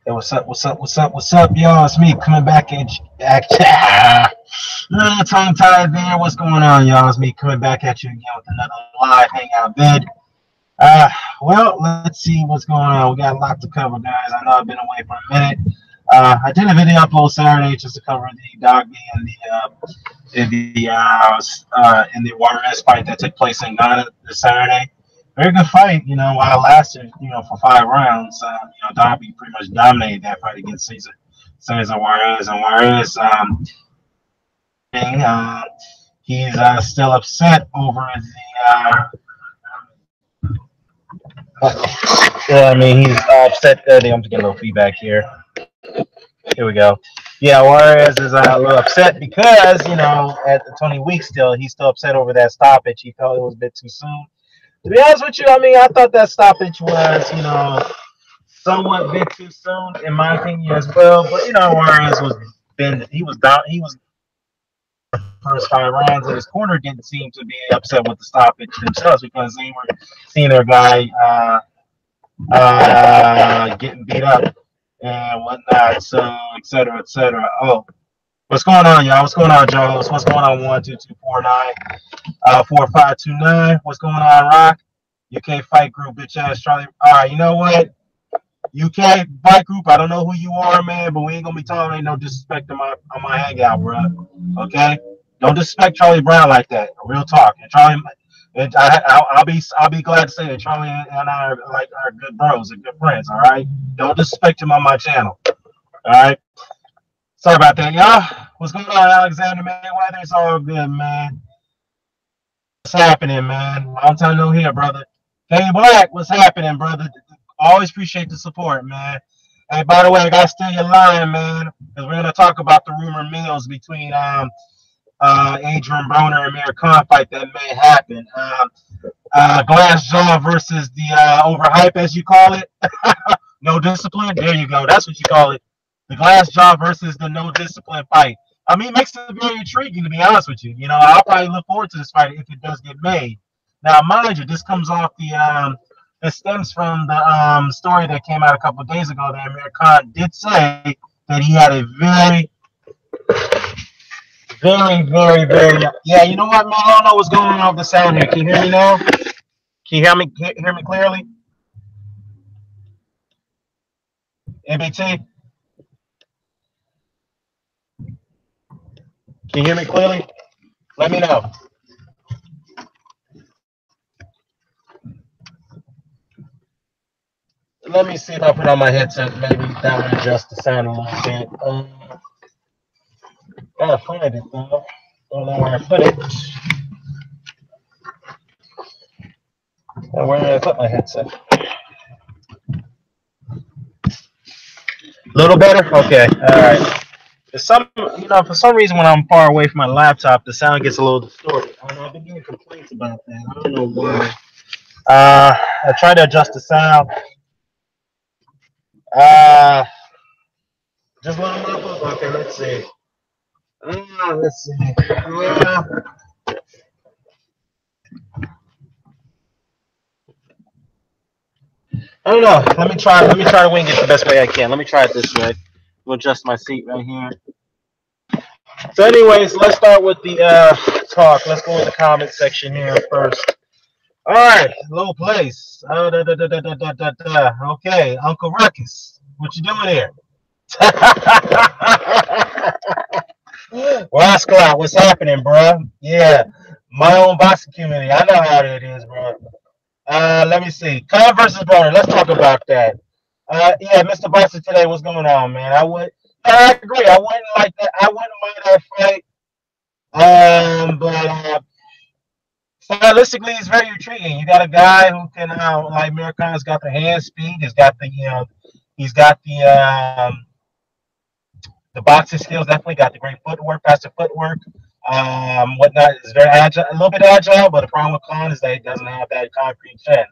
Hey, what's up? What's up? What's up? What's up, y'all? It's me coming back at you. Little tongue tied there. What's going on, y'all? It's me coming back at you again with another live hangout vid. Uh, well, let's see what's going on. We got a lot to cover, guys. I know I've been away for a minute. I did a video upload Saturday just to cover the doggy and the Juarez fight that took place in Ghana this Saturday. Very good fight, while it lasted, for 5 rounds. Doggy pretty much dominated that fight against Cesar Juarez. And Juarez, he's still upset over he's upset. I'm just getting a little feedback here. Here we go. Yeah, Juarez is a little upset because, at the 20 weeks he's still upset over that stoppage. He felt it was a bit too soon. To be honest with you, I thought that stoppage was, somewhat a bit too soon, in my opinion, as well. But, Juarez he was down. He was the first 5 rounds, and his corner didn't seem to be upset with the stoppage themselves because they were seeing their guy getting beat up and whatnot, so et cetera, et cetera. Oh, what's going on, y'all? What's going on, Jones? What's going on? 12249 4529. What's going on, Rock? UK Fight Group, bitch ass Charlie. All right, you know what? UK Fight Group, I don't know who you are, man, but we ain't gonna be tolerating no disrespect on my hangout, bro. Okay? Don't disrespect Charlie Brown like that. Real talk. And Charlie, I'll be glad to say that Charlie and I are good bros and good friends. All right, don't disrespect him on my channel. All right, sorry about that, y'all. What's going on, Alexander Mayweather? It's all good, man. What's happening, man? Long time no here, brother. Hey, Black, what's happening, brother? Always appreciate the support, man. Hey, by the way, I gotta steal your line, man, because we're gonna talk about the rumor mills between Adrian Broner and Amir Khan fight that may happen. Glass jaw versus the overhype, as you call it. No discipline. There you go. That's what you call it. The glass jaw versus the no discipline fight. It makes it very intriguing, to be honest with you. I'll probably look forward to this fight if it does get made. Now, mind you, this comes off it stems from the story that came out a couple of days ago that Amir Khan did say that he had a very, very, very. Yeah, you know what, man? I don't know what's going on with the sound here. Can you hear me now? Can you hear me clearly? MBT? Can you hear me clearly? Let me know. Let me see if I put on my headset. Maybe that would adjust the sound a little bit. Gotta find it, though. Don't know where I put it. Where did I put my headset? A little better? Okay. All right. For some reason, when I'm far away from my laptop, the sound gets a little distorted. I don't know. I've been getting complaints about that. I don't know why. I try to adjust the sound. Just let me know. Okay, let's see. Let's see. I don't know. Let me try to wing it the best way I can. Let me try it this way. We'll adjust my seat right here. So anyways, let's start with the talk. Let's go in the comment section here first. All right, low place. Okay, Uncle Ruckus, what you doing here? Rascal, what's happening, bro? Yeah, my own boxing community. I know how it is, bro. Let me see. Khan versus Broner. Let's talk about that. Yeah, Mr. Boxer today. What's going on, man? I agree. I wouldn't like that. I wouldn't mind that fight. But stylistically, it's very intriguing. You got a guy who can, like Amir Khan's got the hand speed. He's got the boxing skills. Definitely got the great footwork, faster footwork. Whatnot is very agile, a little bit agile. But the problem with Khan is that he doesn't have that concrete chin.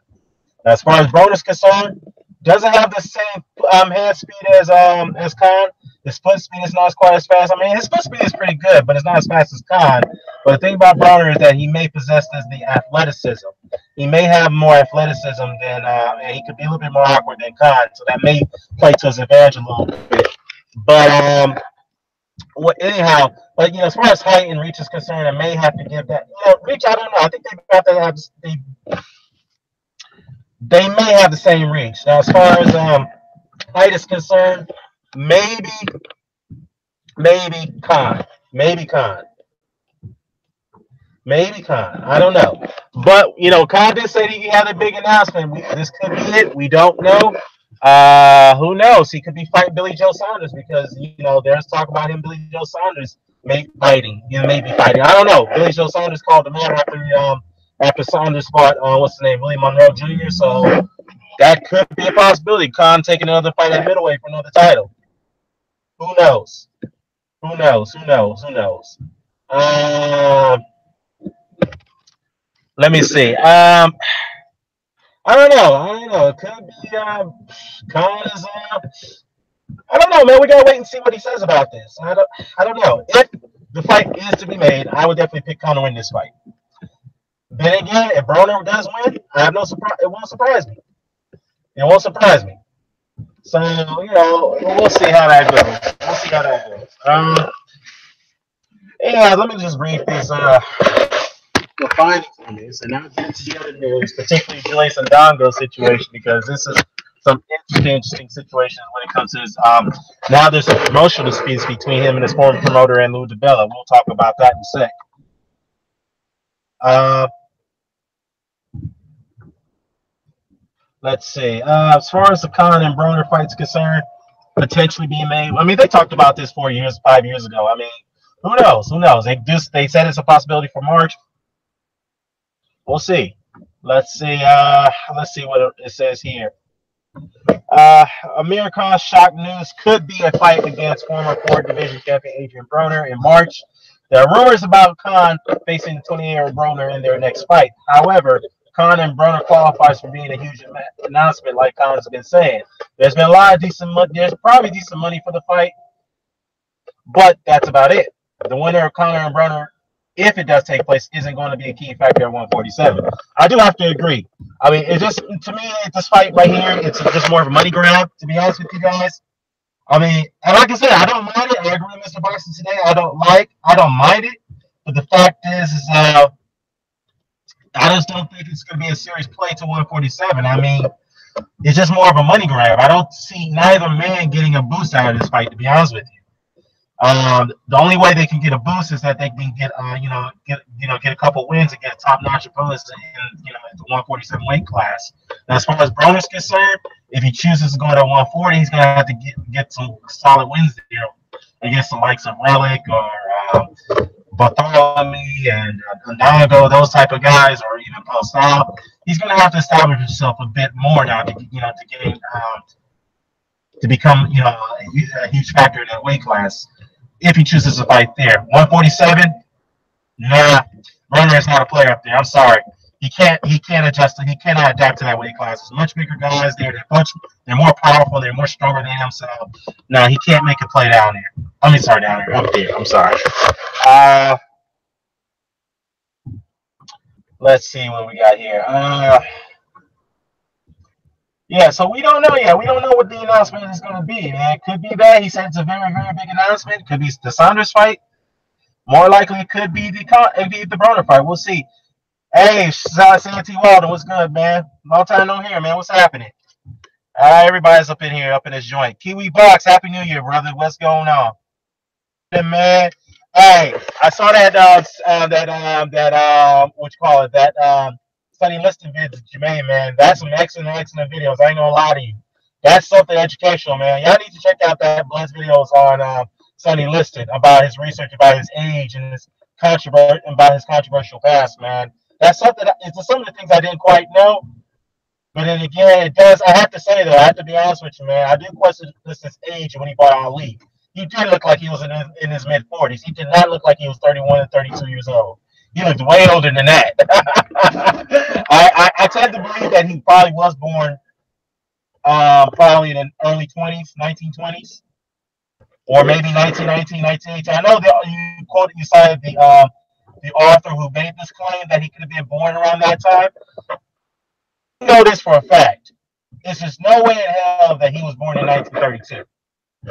As far as Broner's concerned, doesn't have the same hand speed as Khan. His foot speed is not quite as fast. I mean, his foot speed is pretty good, but it's not as fast as Khan. But the thing about Broner is that he may possess the athleticism. He may have more athleticism than, and he could be a little bit more awkward than Khan. So that may play to his advantage a little bit. But well, anyhow, but as far as height and reach is concerned, I may have to give that. Reach, I don't know. I think they got to have they may have the same reach. Now, as far as height is concerned, maybe Khan, maybe Khan. I don't know. But Khan did say that he had a big announcement. This could be it. We don't know. Who knows? He could be fighting Billy Joe Saunders because there's talk about him. Billy Joe Saunders may be fighting. I don't know. Billy Joe Saunders called him out after Saunders fought what's the name, Willie Monroe Jr. So that could be a possibility. Khan taking another fight at middleweight for another title. Who knows? Let me see. I don't know. It could be Khan is. I don't know, man. We gotta wait and see what he says about this. I don't know. If the fight is to be made, I would definitely pick Khan to win this fight. Then again, if Broner does win, I have no surprise. It won't surprise me. So we'll see how that goes. Yeah, let me just read these the findings on this, and I'll get to the other news, particularly Julius and Indongo situation, because this is some interesting situations when it comes to his. Now there's some promotional disputes between him and his former promoter and Lou DiBella. We'll talk about that in a sec. Let's see. As far as the Khan and Broner fight's concerned, potentially being made. I mean, they talked about this 5 years ago. I mean, who knows? They said it's a possibility for March. We'll see. Let's see what it says here. Amir Khan's shock news could be a fight against former 4th Division champion Adrian Broner in March. There are rumors about Khan facing the 28-year-old Broner in their next fight. However, Khan and Broner qualifies for being a huge announcement, like Khan's been saying. There's been a lot of decent money. There's probably decent money for the fight, but that's about it. The winner of Khan and Broner, if it does take place, isn't going to be a key factor at 147. I do have to agree. I mean, to me, this fight right here, it's just more of a money grab, to be honest with you guys. I mean, and like I said, I don't mind it. I agree with Mr. Boxing today. I don't mind it. But the fact is I just don't think it's going to be a serious play to 147. I mean, it's just more of a money grab. I don't see neither man getting a boost out of this fight, to be honest with you. The only way they can get a boost is that they can get a couple wins against top-notch opponents in the 147 weight class. Now, as far as Broner's concerned, if he chooses to go to 140, he's going to have to get some solid wins there against the likes of Relic or Bartholomew and Indongo, those type of guys, or even Postal. He's going to have to establish himself a bit more now to become a huge factor in that weight class. If he chooses to fight there, 147, nah, Broner is not a player up there. I'm sorry, he can't adjust. He cannot adapt to that weight class. There's much bigger guys there. They're more powerful. They're more stronger than him. So no, he can't make a play down there. I mean, sorry, down there, up there. I'm sorry. Let's see what we got here. Yeah, so we don't know yet. We don't know what the announcement is going to be, man. It could be that. He said it's a very, very big announcement. It could be the Saunders fight. More likely, it could be the Broner fight. We'll see. Hey, Santee Walden, what's good, man? Long time no hear, man. What's happening? Everybody's up in here, up in this joint. Kiwi Box, Happy New Year, brother. What's going on? Man, hey, I saw that what you call it, that Sonny Liston vids that you made, man. That's some excellent videos. I ain't gonna lie to you. That's something educational, man. Y'all need to check out that Blend's videos on Sonny Liston about his research, about his age, and about his controversial past, man. That's something. It's some of the things I didn't quite know. But then again, it does. I have to say though, I have to be honest with you, man. I did question Liston's age when he fought Ali. He did look like he was in his mid-40s. He did not look like he was 31 and 32 years old. He looked way older than that. I tend to believe that he probably was born probably in the early 20s, 1920s. or maybe 1919, 1918. I know that you cited the author who made this claim that he could have been born around that time. I know this for a fact. There's just no way in hell that he was born in 1932.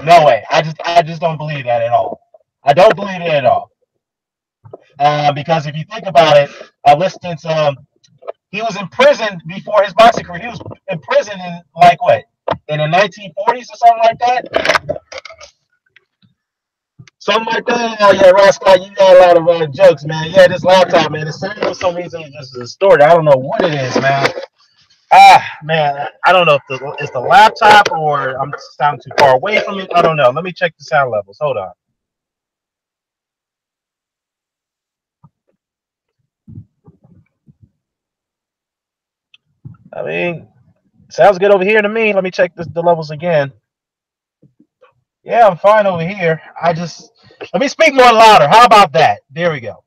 No way. I just don't believe that at all. I don't believe it at all. Because if you think about it, Liston's he was in prison before his boxing career. He was in prison in like what, in the 1940s or something like that. Something like that. Oh yeah, Roscoe, you got a lot of jokes, man. Yeah, this laptop, man. It's for some reason it's just distorted. I don't know what it is, man. Man, I don't know if it's the laptop or I'm sounding too far away from it. I don't know. Let me check the sound levels. Hold on. I mean, sounds good over here to me. Let me check the levels again. Yeah, I'm fine over here. Let me speak more louder. How about that? There we go.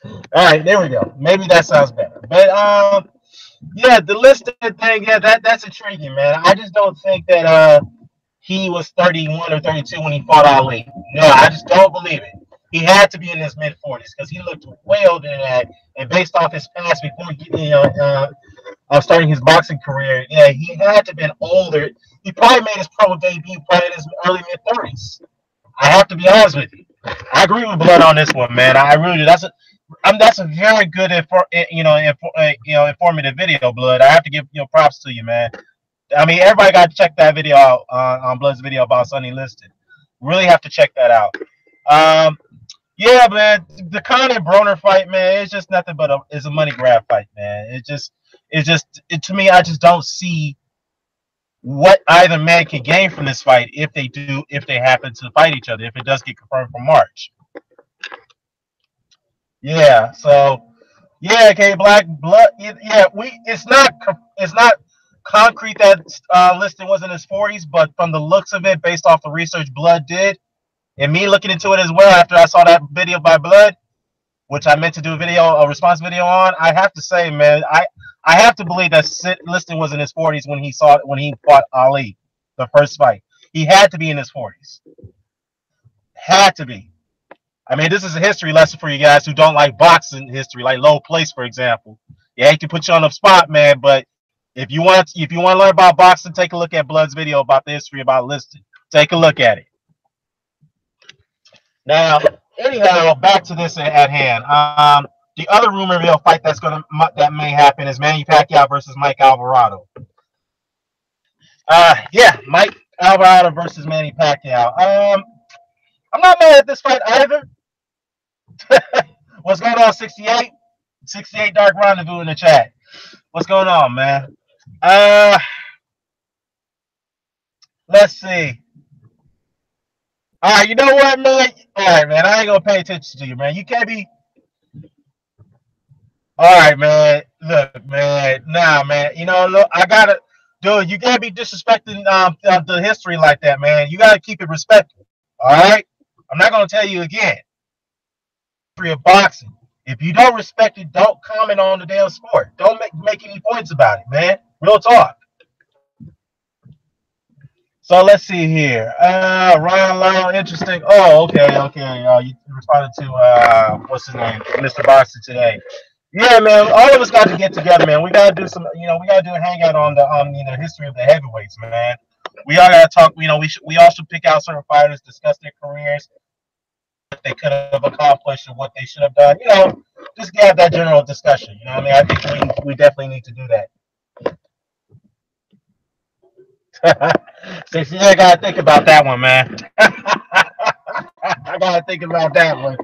All right, there we go. Maybe that sounds better. But yeah, the listed thing, yeah, that's intriguing, man. I just don't think that he was 31 or 32 when he fought Ali. No, I just don't believe it. He had to be in his mid 40s because he looked way older than that. And based off his past before starting his boxing career, yeah, he had to have been older. He probably made his pro debut probably in his early mid 30s. I have to be honest with you. I agree with Blood on this one, man. I really do. That's a very good, informative video, Blood. I have to give props to you, man. I mean, everybody got to check that video out on Blood's video about Sonny Liston. Really have to check that out. Yeah, man, the Khan-Broner fight, man, it's just nothing but it's a money grab fight, man. To me, I just don't see what either man can gain from this fight if they happen to fight each other, if it does get confirmed for March. Yeah, so yeah, okay, Black Blood. Yeah, it's not concrete that Liston was in his 40s, but from the looks of it, based off the research Blood did, and me looking into it as well after I saw that video by Blood, which I meant to do a response video on, I have to say, man, I have to believe that Liston was in his 40s when he fought Ali, the first fight. He had to be in his 40s. Had to be. I mean, this is a history lesson for you guys who don't like boxing history, like Low Place, for example. Yeah, I hate to put you on the spot, man, but if you want to learn about boxing, take a look at Blood's video about the history about Liston. Take a look at it. Now, anyhow, back to this at hand. The other rumor mill fight that may happen is Manny Pacquiao versus Mike Alvarado. Yeah, Mike Alvarado versus Manny Pacquiao. I'm not mad at this fight either. What's going on, 68? 68 Dark Rendezvous in the chat. What's going on, man? Let's see. All right, you know what, man? All right, man, I ain't gonna pay attention to you, man. You can't be. All right, man. Look, man. Nah, man. Look, I gotta, dude. You can't be disrespecting the history like that, man. You gotta keep it respectful. All right. I'm not gonna tell you again. History of boxing. If you don't respect it, don't comment on the damn sport. Don't make any points about it, man. Real talk. So let's see here. Ryan Lyle, interesting. Oh, okay. You responded to what's his name, Mr. Boxer today. Yeah, man. All of us got to get together, man. We gotta do some. We gotta do a hangout on the history of the heavyweights, man. We all gotta talk. We all should pick out certain fighters, discuss their careers, what they could have accomplished, and what they should have done. Just have that general discussion. You know what I mean? I think we definitely need to do that. So I gotta think about that one, man. I gotta think about that one.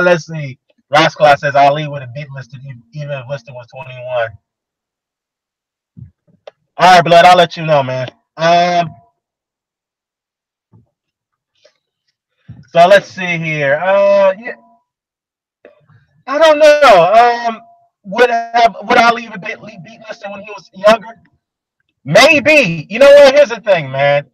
Let's see. Rascal says Ali would have beat Liston even if Liston was 21. All right, Blood. I'll let you know, man. So let's see here. Yeah, I don't know. Would Ali even beat Liston when he was younger? Maybe. You know what? Here's the thing, man.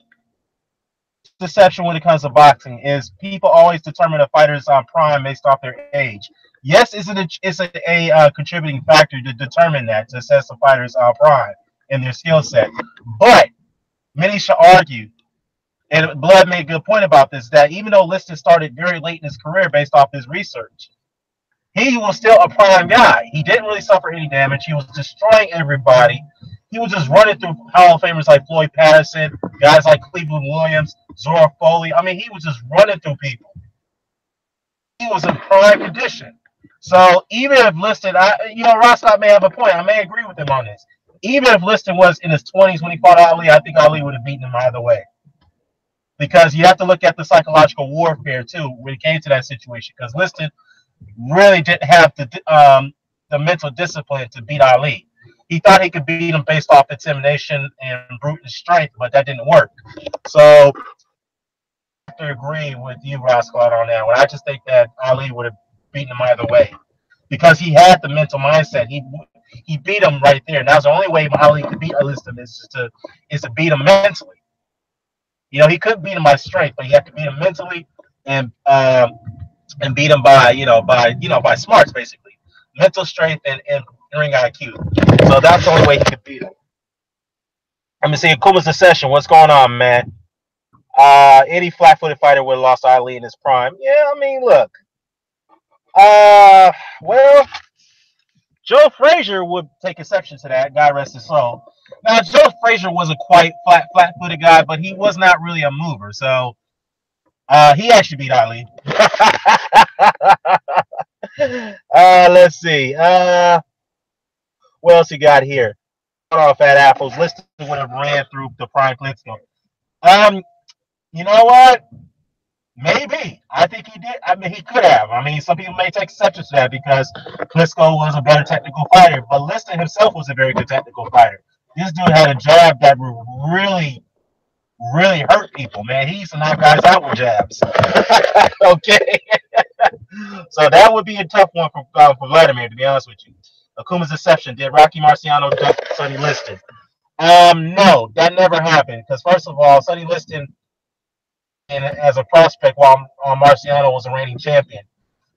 Deception when it comes to boxing is people always determine a fighter's prime based off their age. Yes, it's a contributing factor to determine that, to assess the fighter's prime and their skill set. But many should argue, and Blood made a good point about this, that even though Liston started very late in his career based off his research, he was still a prime guy. He didn't really suffer any damage. He was destroying everybody. He was just running through Hall of Famers like Floyd Patterson, guys like Cleveland Williams, Zora Foley. I mean, he was just running through people. He was in prime condition. So even if Liston, Roscoe may have a point. I may agree with him on this. Even if Liston was in his 20s when he fought Ali, I think Ali would have beaten him either way. Because you have to look at the psychological warfare too when it came to that situation. Because Liston really didn't have the mental discipline to beat Ali. He thought he could beat him based off intimidation and brute strength, but that didn't work. So I have to agree with you, Roscoe, on that one. I just think that Ali would have beaten him either way because he had the mental mindset. He beat him right there. And that's the only way Ali could beat Liston is to beat him mentally. He couldn't beat him by strength, but he had to beat him mentally and beat him by smarts, basically, mental strength and ring IQ. So that's the only way he could beat him. I'm gonna see Akuma's the session. What's going on, man? Any flat-footed fighter would have lost Ali in his prime. Yeah, I mean, look. Well, Joe Frazier would take exception to that. God rest his soul. Now, Joe Frazier was a quite flat-footed guy, but he was not really a mover. So he actually beat Ali. Let's see. What else you got here? Off at Apples. Liston would have ran through the prime Klitschko. You know what? Maybe. I think he did. I mean, he could have. I mean, some people may take exception to that because Klitschko was a better technical fighter, but Liston himself was a very good technical fighter. This dude had a jab that really, really hurt people, man. He used to knock guys out with jabs. Okay. So that would be a tough one for Vladimir, to be honest with you. Akuma's exception. Did Rocky Marciano duck Sonny Liston? No, that never happened. Because first of all, Sonny Liston, as a prospect, while Marciano was a reigning champion.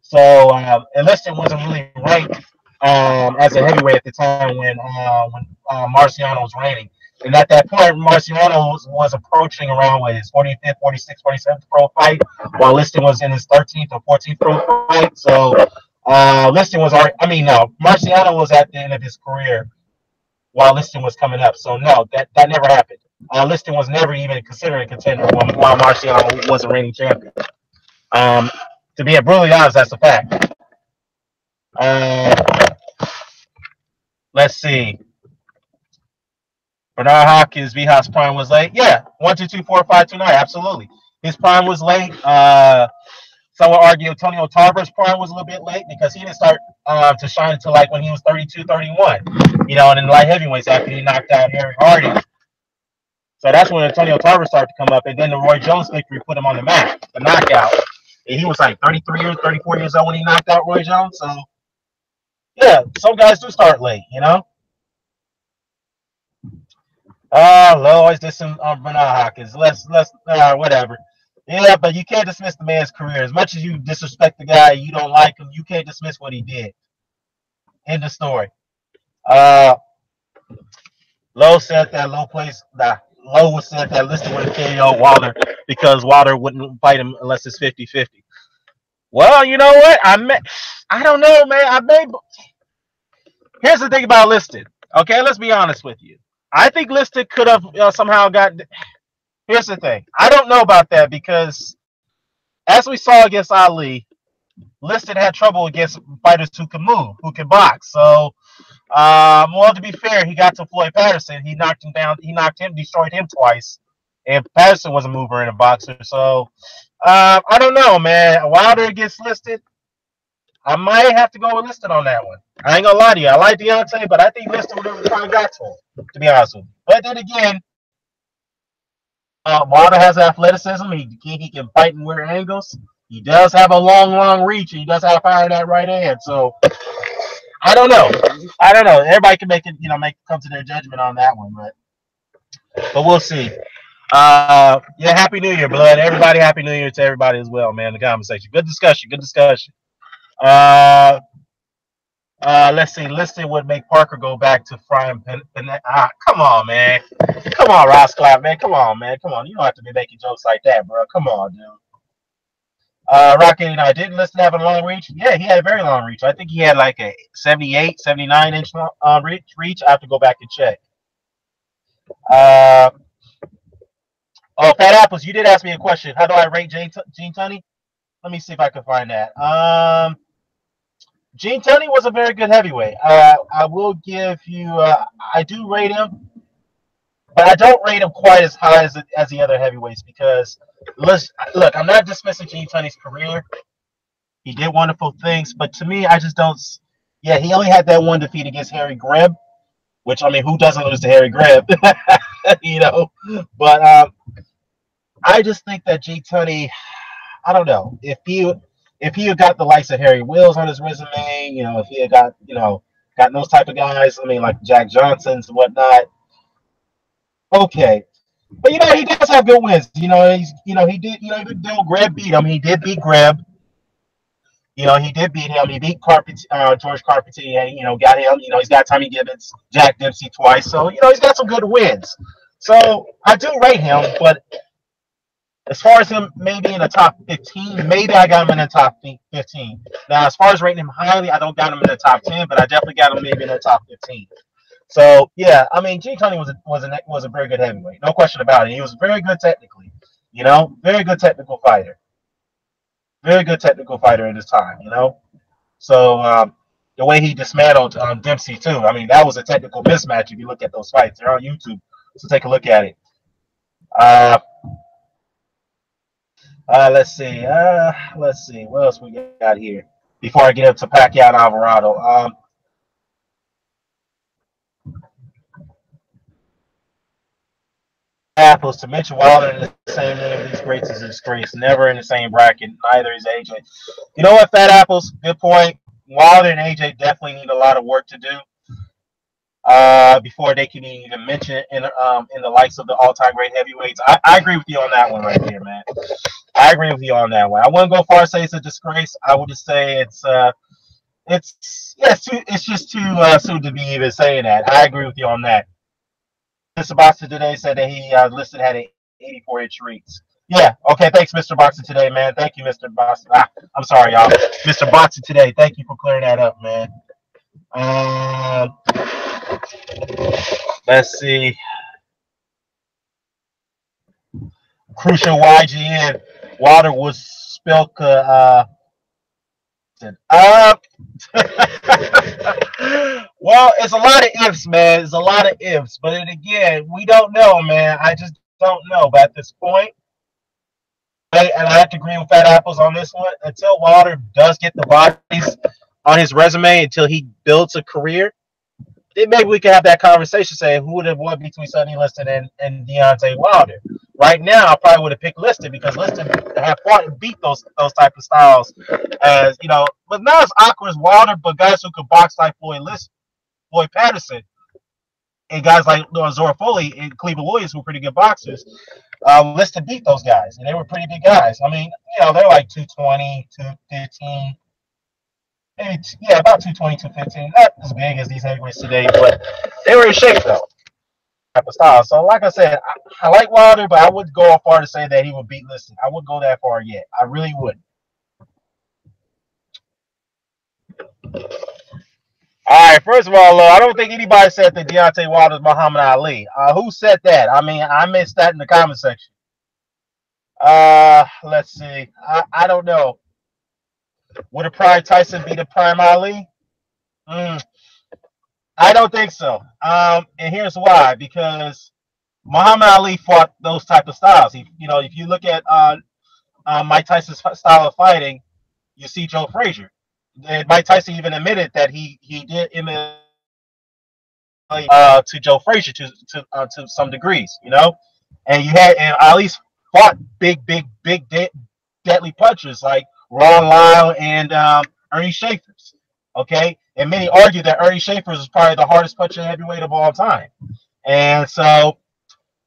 So and Liston wasn't really ranked as a heavyweight at the time when Marciano was reigning. And at that point, Marciano was approaching around his 45th, 46th, 47th pro fight, while Liston was in his 13th or 14th pro fight. So Liston was already, Marciano was at the end of his career while Liston was coming up. So no, that never happened. Liston was never even considered a contender while Marciano was a reigning champion. To be brutally honest, that's a fact. Let's see. Bernard Hopkins, Vihas prime was late. Yeah, 1, 2, 2, 4, 5, 2, 9. Absolutely, his prime was late. Some would argue Antonio Tarver's prime was a little bit late because he didn't start to shine until like when he was 32, 31. And in light heavyweights after he knocked out Harry Hardy. So that's when Antonio Tarver started to come up, and then the Roy Jones victory put him on the map, the knockout. And he was like 33 or 34 years old when he knocked out Roy Jones. So yeah, some guys do start late, Always did some Bernard Hopkins. Let's whatever. Yeah, but you can't dismiss the man's career. As much as you disrespect the guy, you don't like him, you can't dismiss what he did. End of story. Lowe said that Lowe said that Liston would have KO'd Wilder because Wilder wouldn't fight him unless it's 50-50. Well, you know what? I don't know, man. Here's the thing about Liston. Okay, let's be honest with you. I think Liston could have somehow got. Here's the thing. I don't know about that because, as we saw against Ali, Liston had trouble against fighters who can move, who can box. So, well, to be fair, he got to Floyd Patterson. He knocked him down. He destroyed him twice. And Patterson was a mover and a boxer. So, I don't know, man. Wilder against Liston, I might have to go with Liston on that one. I ain't gonna lie to you. I like Deontay, but I think Liston would have probably got to him, to be honest with you. But then again, Wilder has athleticism. He can fight in weird angles. He does have a long reach, and he does have fire in that right hand. So I don't know. Everybody can come to their judgment on that one, but we'll see. Yeah, Happy New Year, Blood. Everybody, Happy New Year to everybody as well, man. In the comment section. Good discussion. Uh, let's see. Liston would make Parker go back to frying come on, man. Come on, Ross Clap, man. Come on, man. Come on. You don't have to be making jokes like that, bro. Come on, dude. Rocky and I didn't Liston have a long reach. Yeah, he had a very long reach. I think he had like a 78, 79 inch reach. I have to go back and check. Uh, oh, Fat Apples, you did ask me a question. How do I rate Gene Tunney? Let me see if I can find that. Gene Tunney was a very good heavyweight. I will give you. I do rate him, but I don't rate him quite as high as the other heavyweights because look, I'm not dismissing Gene Tunney's career. He did wonderful things, but to me, I just don't. Yeah, he only had that one defeat against Harry Greb, which I mean, who doesn't lose to Harry Greb, you know? But I just think that Gene Tunney, I don't know if he had got the likes of Harry Wills on his resume, you know, if he had got got those type of guys, I mean, like Jack Johnsons and whatnot. Okay, but he does have good wins. He did. Greb beat him. He did beat Greb. He did beat him. He beat George Carpentier. Got him. He's got Tommy Gibbons, Jack Dempsey twice. So he's got some good wins. So I do rate him, but as far as him maybe in the top 15, maybe I got him in the top 15. Now, as far as rating him highly, I don't got him in the top 10, but I definitely got him maybe in the top 15. So yeah, I mean, Gene Tunney was a very good heavyweight, no question about it. He was very good technically, very good technical fighter, very good technical fighter at his time, So the way he dismantled Dempsey too, I mean, that was a technical mismatch. If you look at those fights, they're on YouTube, so take a look at it. Let's see. What else we got here before I get up to Pacquiao-Alvarado. Apples to mention Wilder in the same name of these greats is a disgrace. Never in the same bracket. Neither is AJ. You know what, Fat Apples? Good point. Wilder and AJ definitely need a lot of work to do before they can even mention it in the likes of the all-time great heavyweights. I agree with you on that one right there, man. I agree with you on that one. I wouldn't go far as say it's a disgrace. I would just say it's just too soon to be even saying that. I agree with you on that. Mr. Boxer today said that he listed had an 84-inch reach. Yeah. Okay. Thanks, Mr. Boxer today, man. Thank you, Mr. Boxer. I'm sorry, y'all. Mr. Boxer today. Thank you for clearing that up, man. Let's see. Crucial YGN. Wilder was Spilka. Well, it's a lot of ifs, man. It's a lot of ifs. But then again, we don't know, man. I just don't know. But at this point, and I have to agree with Fat Apples on this one, until Wilder does get the bodies on his resume, until he builds a career, then maybe we can have that conversation saying who would have won between Sonny Liston and Deontay Wilder. Right now, I probably would have picked Liston because Liston have fought and beat those type of styles, as but not as awkward as Wilder, but guys who could box like Floyd Patterson, and guys like Zora Foley and Cleveland Williams who were pretty good boxers. Liston beat those guys, and they were pretty big guys. I mean, they're like 220, 215. Maybe, yeah, about 220, 215. Not as big as these heavyweights today, but they were in shape, though. Type of style. So, like I said, I like Wilder, but I wouldn't go far to say that he would beat Liston. I wouldn't go that far yet. I really wouldn't. All right, first of all, I don't think anybody said that Deontay Wilder is Muhammad Ali. Who said that? I mean, I missed that in the comment section. Let's see. I don't know. Would a Prime Tyson beat a Prime Ali? I don't think so. And here's why: because Muhammad Ali fought those type of styles. If you look at Mike Tyson's style of fighting, you see Joe Frazier. And Mike Tyson even admitted that he did imitate to Joe Frazier to some degrees, And Ali's fought big, deadly punchers like Ron Lyle and Ernie Schaefer's. Okay, and many argue that Ernie Schaefer's is probably the hardest puncher heavyweight of all time. And so,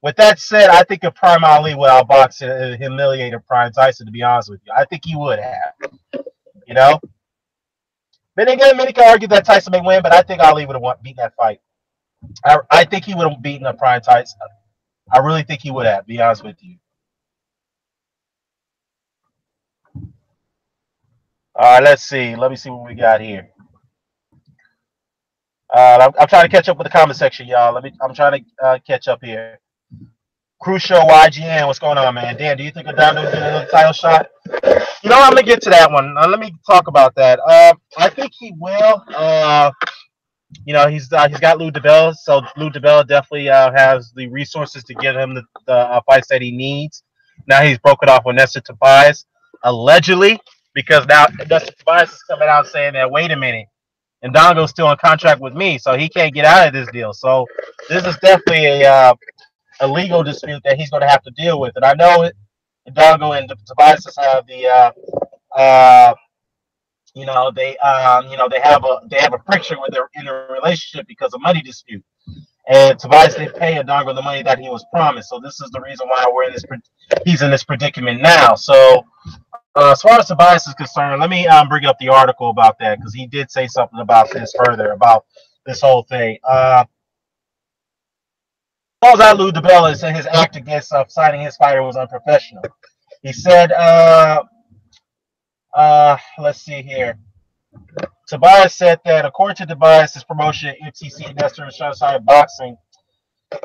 with that said, I think if Prime Ali would outbox and humiliate Prime Tyson, to be honest with you, I think he would have. But again, many can argue that Tyson may win, but I think Ali would have beaten that fight. I think he would have beaten up Prime Tyson. I really think he would have, be honest with you. All right, let's see. Let me see what we got here. I'm trying to catch up with the comment section, y'all. I'm trying to catch up here. Crucial YGN, what's going on, man? Dan, do you think Indongo will get another title shot? You know, I'm gonna get to that one. Let me talk about that. I think he will. You know, he's got Lou DiBella, so Lou DiBella definitely has the resources to get him the fights that he needs. Now he's broken off with Nestor Tobias, allegedly, because now Nestor Tobias is coming out saying that, wait a minute, Indongo's still in contract with me, so he can't get out of this deal. So this is definitely a legal dispute that he's going to have to deal with. And I know Indongo and Tobias have the they have a friction where they're in a relationship because of money dispute. And Tobias didn't pay Indongo the money that he was promised. So this is the reason why he's in this predicament now. So as far as Tobias is concerned, let me bring up the article about that because he did say something about this further about this whole thing. Calls out Lou DiBella and said his act against signing his fighter was unprofessional. He said, let's see here. Tobias said that according to Tobias' promotion at MTC Nestor and Sunshine Boxing,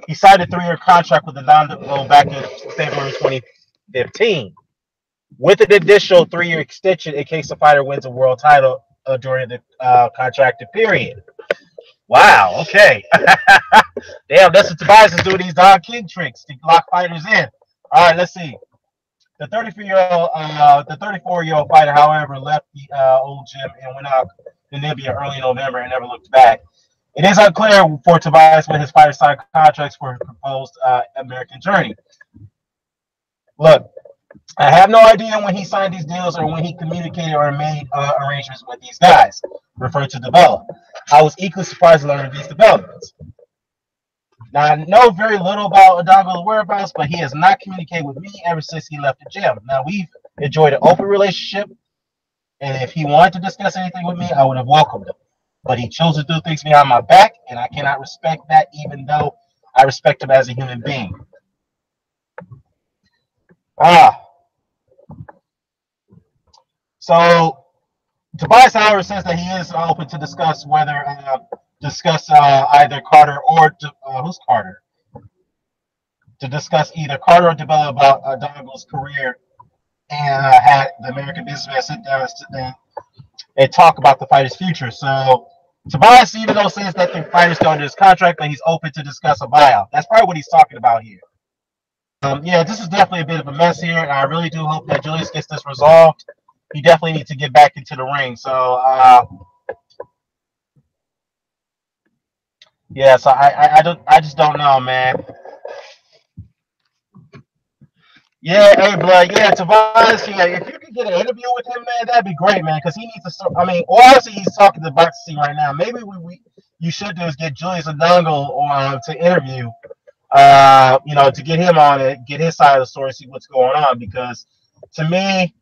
he signed a 3-year contract with the Indongo back in February 2015, with an additional 3-year extension in case the fighter wins a world title during the contracted period. Wow. Okay. Damn, that's what Tobias is doing, these Don King tricks to lock fighters in. All right, let's see. The 34-year-old fighter, however, left the old gym and went out to Namibia early November and never looked back. It is unclear for Tobias when his fighters signed contracts for his proposed American journey. Look, I have no idea when he signed these deals or when he communicated or made arrangements with these guys, referred to DiBella. I was equally surprised to learn of these developments. Now, I know very little about Indongo's whereabouts, but he has not communicated with me ever since he left the gym. Now, we've enjoyed an open relationship, and if he wanted to discuss anything with me, I would have welcomed him. But he chose to do things behind my back, and I cannot respect that, even though I respect him as a human being. So Tobias, however, says that he is open to discuss whether either Carter or who's Carter? To discuss either Carter or DiBella about Indongo's career and had the American businessman sit down and talk about the fighter's future. So Tobias, even though says that the fighter's still under his contract, but he's open to discuss a buyout. That's probably what he's talking about here. Yeah, this is definitely a bit of a mess here, and I really do hope that Julius gets this resolved. He definitely needs to get back into the ring. So, yeah. So I just don't know, man. Yeah, hey, blood. Yeah, Tobias. Yeah, if you could get an interview with him, man, that'd be great, man. Because he needs to start. I mean, obviously he's talking to the boxing scene right now. Maybe you should do is get Julius Indongo to interview. To get him on it, get his side of the story, see what's going on. Because to me,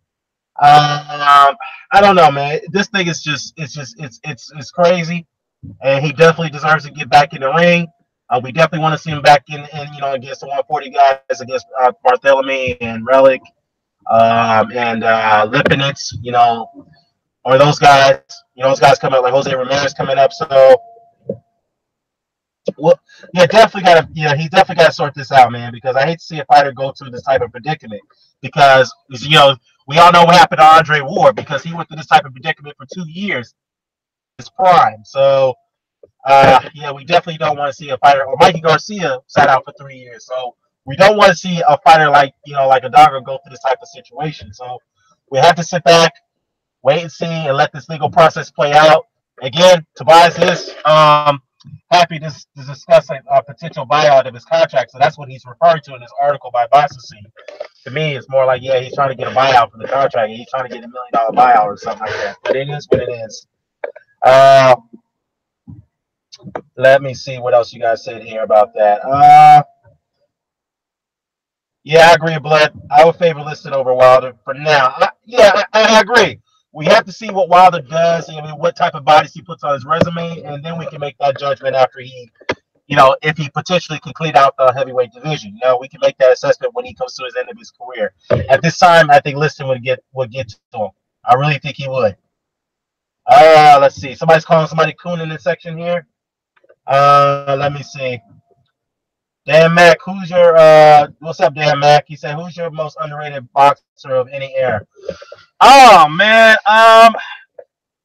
I don't know, man. This thing is it's crazy, and he definitely deserves to get back in the ring. We definitely want to see him back in against the 140 guys, against Bartholomew and Relic, and Lipinets, or those guys. Those guys coming up, like Jose Ramirez coming up. So, well, yeah, he's definitely got to sort this out, man. Because I hate to see a fighter go through this type of predicament. Because we all know what happened to Andre Ward, because he went through this type of predicament for 2 years, his prime. So. Yeah, we definitely don't want to see a fighter, or Mikey Garcia sat out for 3 years. So we don't want to see a fighter like Indongo go through this type of situation. So we have to sit back, wait and see, and let this legal process play out. Again, Tobias is happy to discuss a potential buyout of his contract. So that's what he's referring to in this article by Boxing Scene. To me, it's more like, yeah, he's trying to get a buyout for the contract. He's trying to get $1 million buyout or something like that. But it is what it is. Let me see what else you guys said here about that. Yeah, I agree, Blood. I would favor Liston over Wilder for now. I agree. We have to see what Wilder does. I mean, what type of bodies he puts on his resume, and then we can make that judgment after he, if he potentially can clean out the heavyweight division. We can make that assessment when he comes to his end of his career. At this time, I think Liston would get to him. I really think he would. Let's see. Somebody's calling somebody coon in this section here. Let me see. Dan Mac, what's up, Dan Mac? He said, who's your most underrated boxer of any era? Oh man,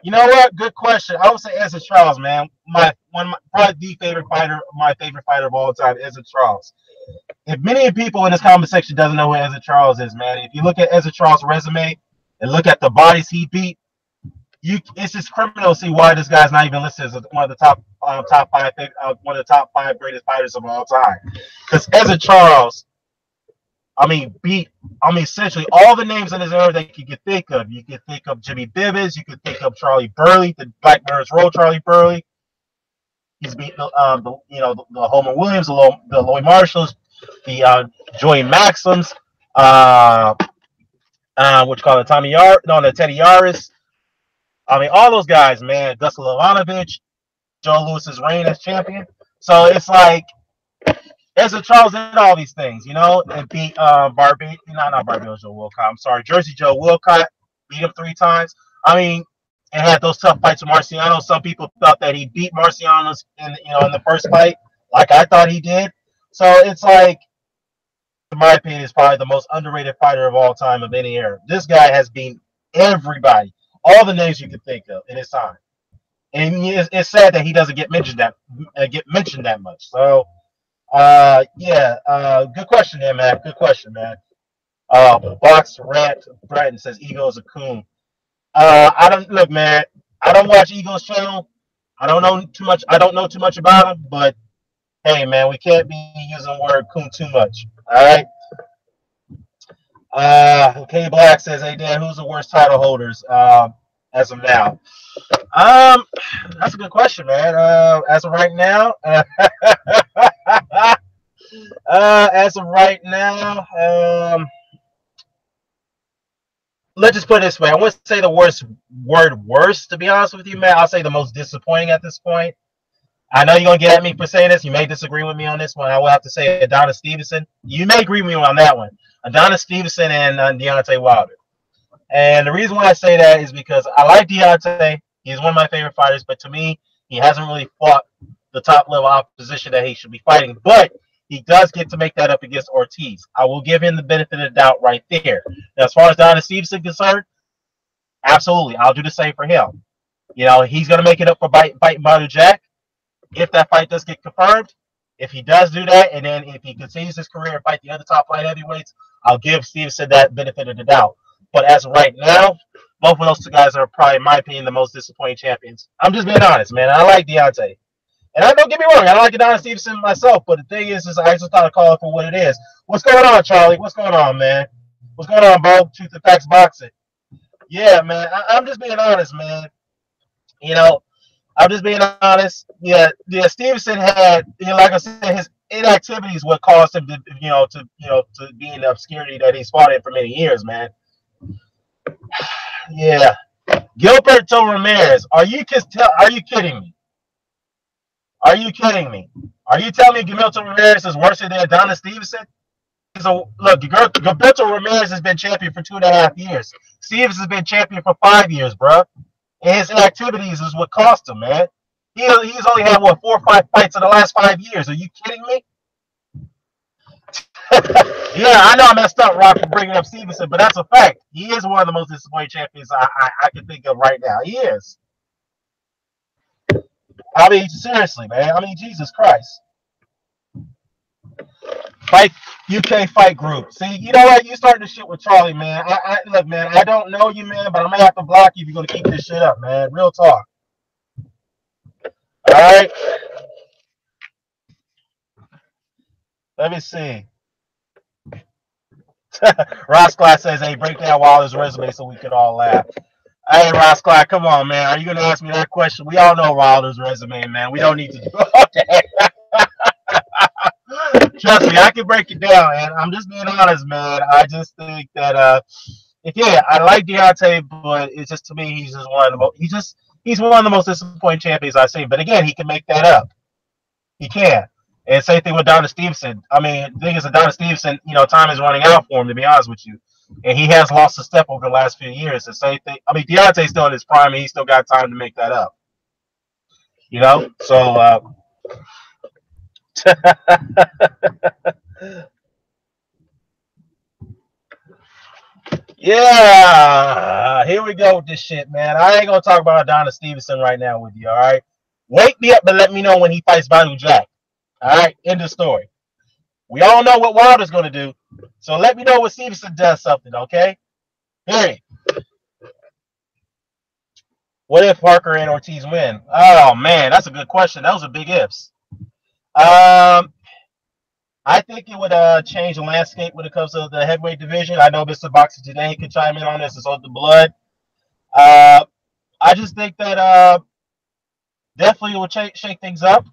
you know what? Good question. I would say Ezra Charles, man. Probably my favorite fighter of all time, Ezra Charles. If many people in this comment section doesn't know who Ezra Charles is, man, if you look at Ezra Charles' resume and look at the bodies he beat, it's just criminal to see why this guy's not even listed as one of the top one of the top five greatest fighters of all time. Because Ezra Charles, essentially all the names in his era that you could think of. You could think of Jimmy Bivens. You could think of Charlie Burley, the Black Bears Road Charlie Burley. He's beaten the Holman Williams, the Lloyd Marshalls, the Joey Maxims, what you call it, the Teddy Yaris. All those guys, man. Gus Lavanovich, Joe Louis's reign as champion. So it's like Ezra Charles did all these things, and beat not Barbados Joe Wilcott. I'm sorry, Jersey Joe Wilcott, beat him 3 times. And had those tough fights with Marciano. Some people thought that he beat Marciano in the first fight, like I thought he did. So it's like, in my opinion, is probably the most underrated fighter of all time of any era. This guy has beaten everybody, all the names you could think of in his time, and it's sad that he doesn't get mentioned that much. So, good question there, man. Good question, man. Box Rat Bratton says Ego is a coon. I don't look, man. I don't watch Ego's channel. I don't know too much about him, but hey, man, we can't be using the word coon too much. All right. K Black says, "Hey Dan, who's the worst title holders as of now?" That's a good question, man. As of right now, let's just put it this way. I wouldn't say the worst, to be honest with you, man. I'll say the most disappointing at this point. I know you're going to get at me for saying this. You may disagree with me on this one. I will have to say Adonis Stevenson. You may agree with me on that one. Adonis Stevenson and Deontay Wilder. And the reason why I say that is because I like Deontay. He's one of my favorite fighters. But to me, he hasn't really fought the top-level opposition that he should be fighting. But he does get to make that up against Ortiz. I will give him the benefit of the doubt right there. Now, as far as Adonis Stevenson is concerned, absolutely. I'll do the same for him. He's going to make it up for fighting Badou Jack. If that fight does get confirmed, if he does do that, and then if he continues his career and fight the other top light heavyweights, I'll give Stevenson that benefit of the doubt. But as of right now, both of those 2 guys are probably, in my opinion, the most disappointing champions. I'm just being honest, man. I like Deontay. And don't get me wrong, I like Adonis Stevenson myself, but the thing is I just thought I'd call it for what it is. What's going on, Charlie? What's going on, man? What's going on, bro? Truth and Facts Boxing. Yeah, man. I'm just being honest, man. I'm just being honest. Yeah. Stevenson had, like I said, his inactivities what caused him to be in the obscurity that he's fought in for many years, man. Yeah. Gilberto Ramirez, are you kidding me? Are you kidding me? Are you telling me Gilberto Ramirez is worse than Adonis Stevenson? Look, Gilberto Ramirez has been champion for 2.5 years. Stevens has been champion for 5 years, bro. And his inactivities is what cost him, man. He's only had, 4 or 5 fights in the last 5 years. Are you kidding me? Yeah, I know I messed up, Rock, for bringing up Stevenson, but that's a fact. He is one of the most disappointing champions I can think of right now. He is. Seriously, man. Jesus Christ. UK Fight Group. See, you know what? You starting to shit with Charlie, man. Look, man, I don't know you, man, but I'm gonna have to block you if you're gonna keep this shit up, man. Real talk. All right. Let me see. Ross Clark says, "Hey, break down Wilder's resume so we can all laugh." Hey, Ross Clark, come on, man. Are you gonna ask me that question? We all know Wilder's resume, man. We don't need to do that. Trust me, I can break it down, man. I'm just being honest, man. I just think that Yeah, I like Deontay, but it's just to me he's just one of the most he's one of the most disappointing champions I've seen. But again, he can make that up. He can. And same thing with Donna Stevenson. I mean, the thing is, that Donna Stevenson, time is running out for him, to be honest with you. And he has lost a step over the last few years. The same thing. I mean, Deontay's still in his prime, and he's still got time to make that up. So yeah, here we go with this shit, man. I ain't gonna talk about Donna Stevenson right now with you. All right, wake me up and let me know when he fights Badou Jack. All right, end of story. We all know what Wilder's gonna do, so let me know when Stevenson does something. Okay. Hey, what if Parker and Ortiz win? Oh man, that's a good question. Those are big ifs. Um, I think it would change the landscape when it comes to the heavyweight division. I know Mr. Boxer today could chime in on this. It's on the blood. Uh, I just think that definitely will shake things up.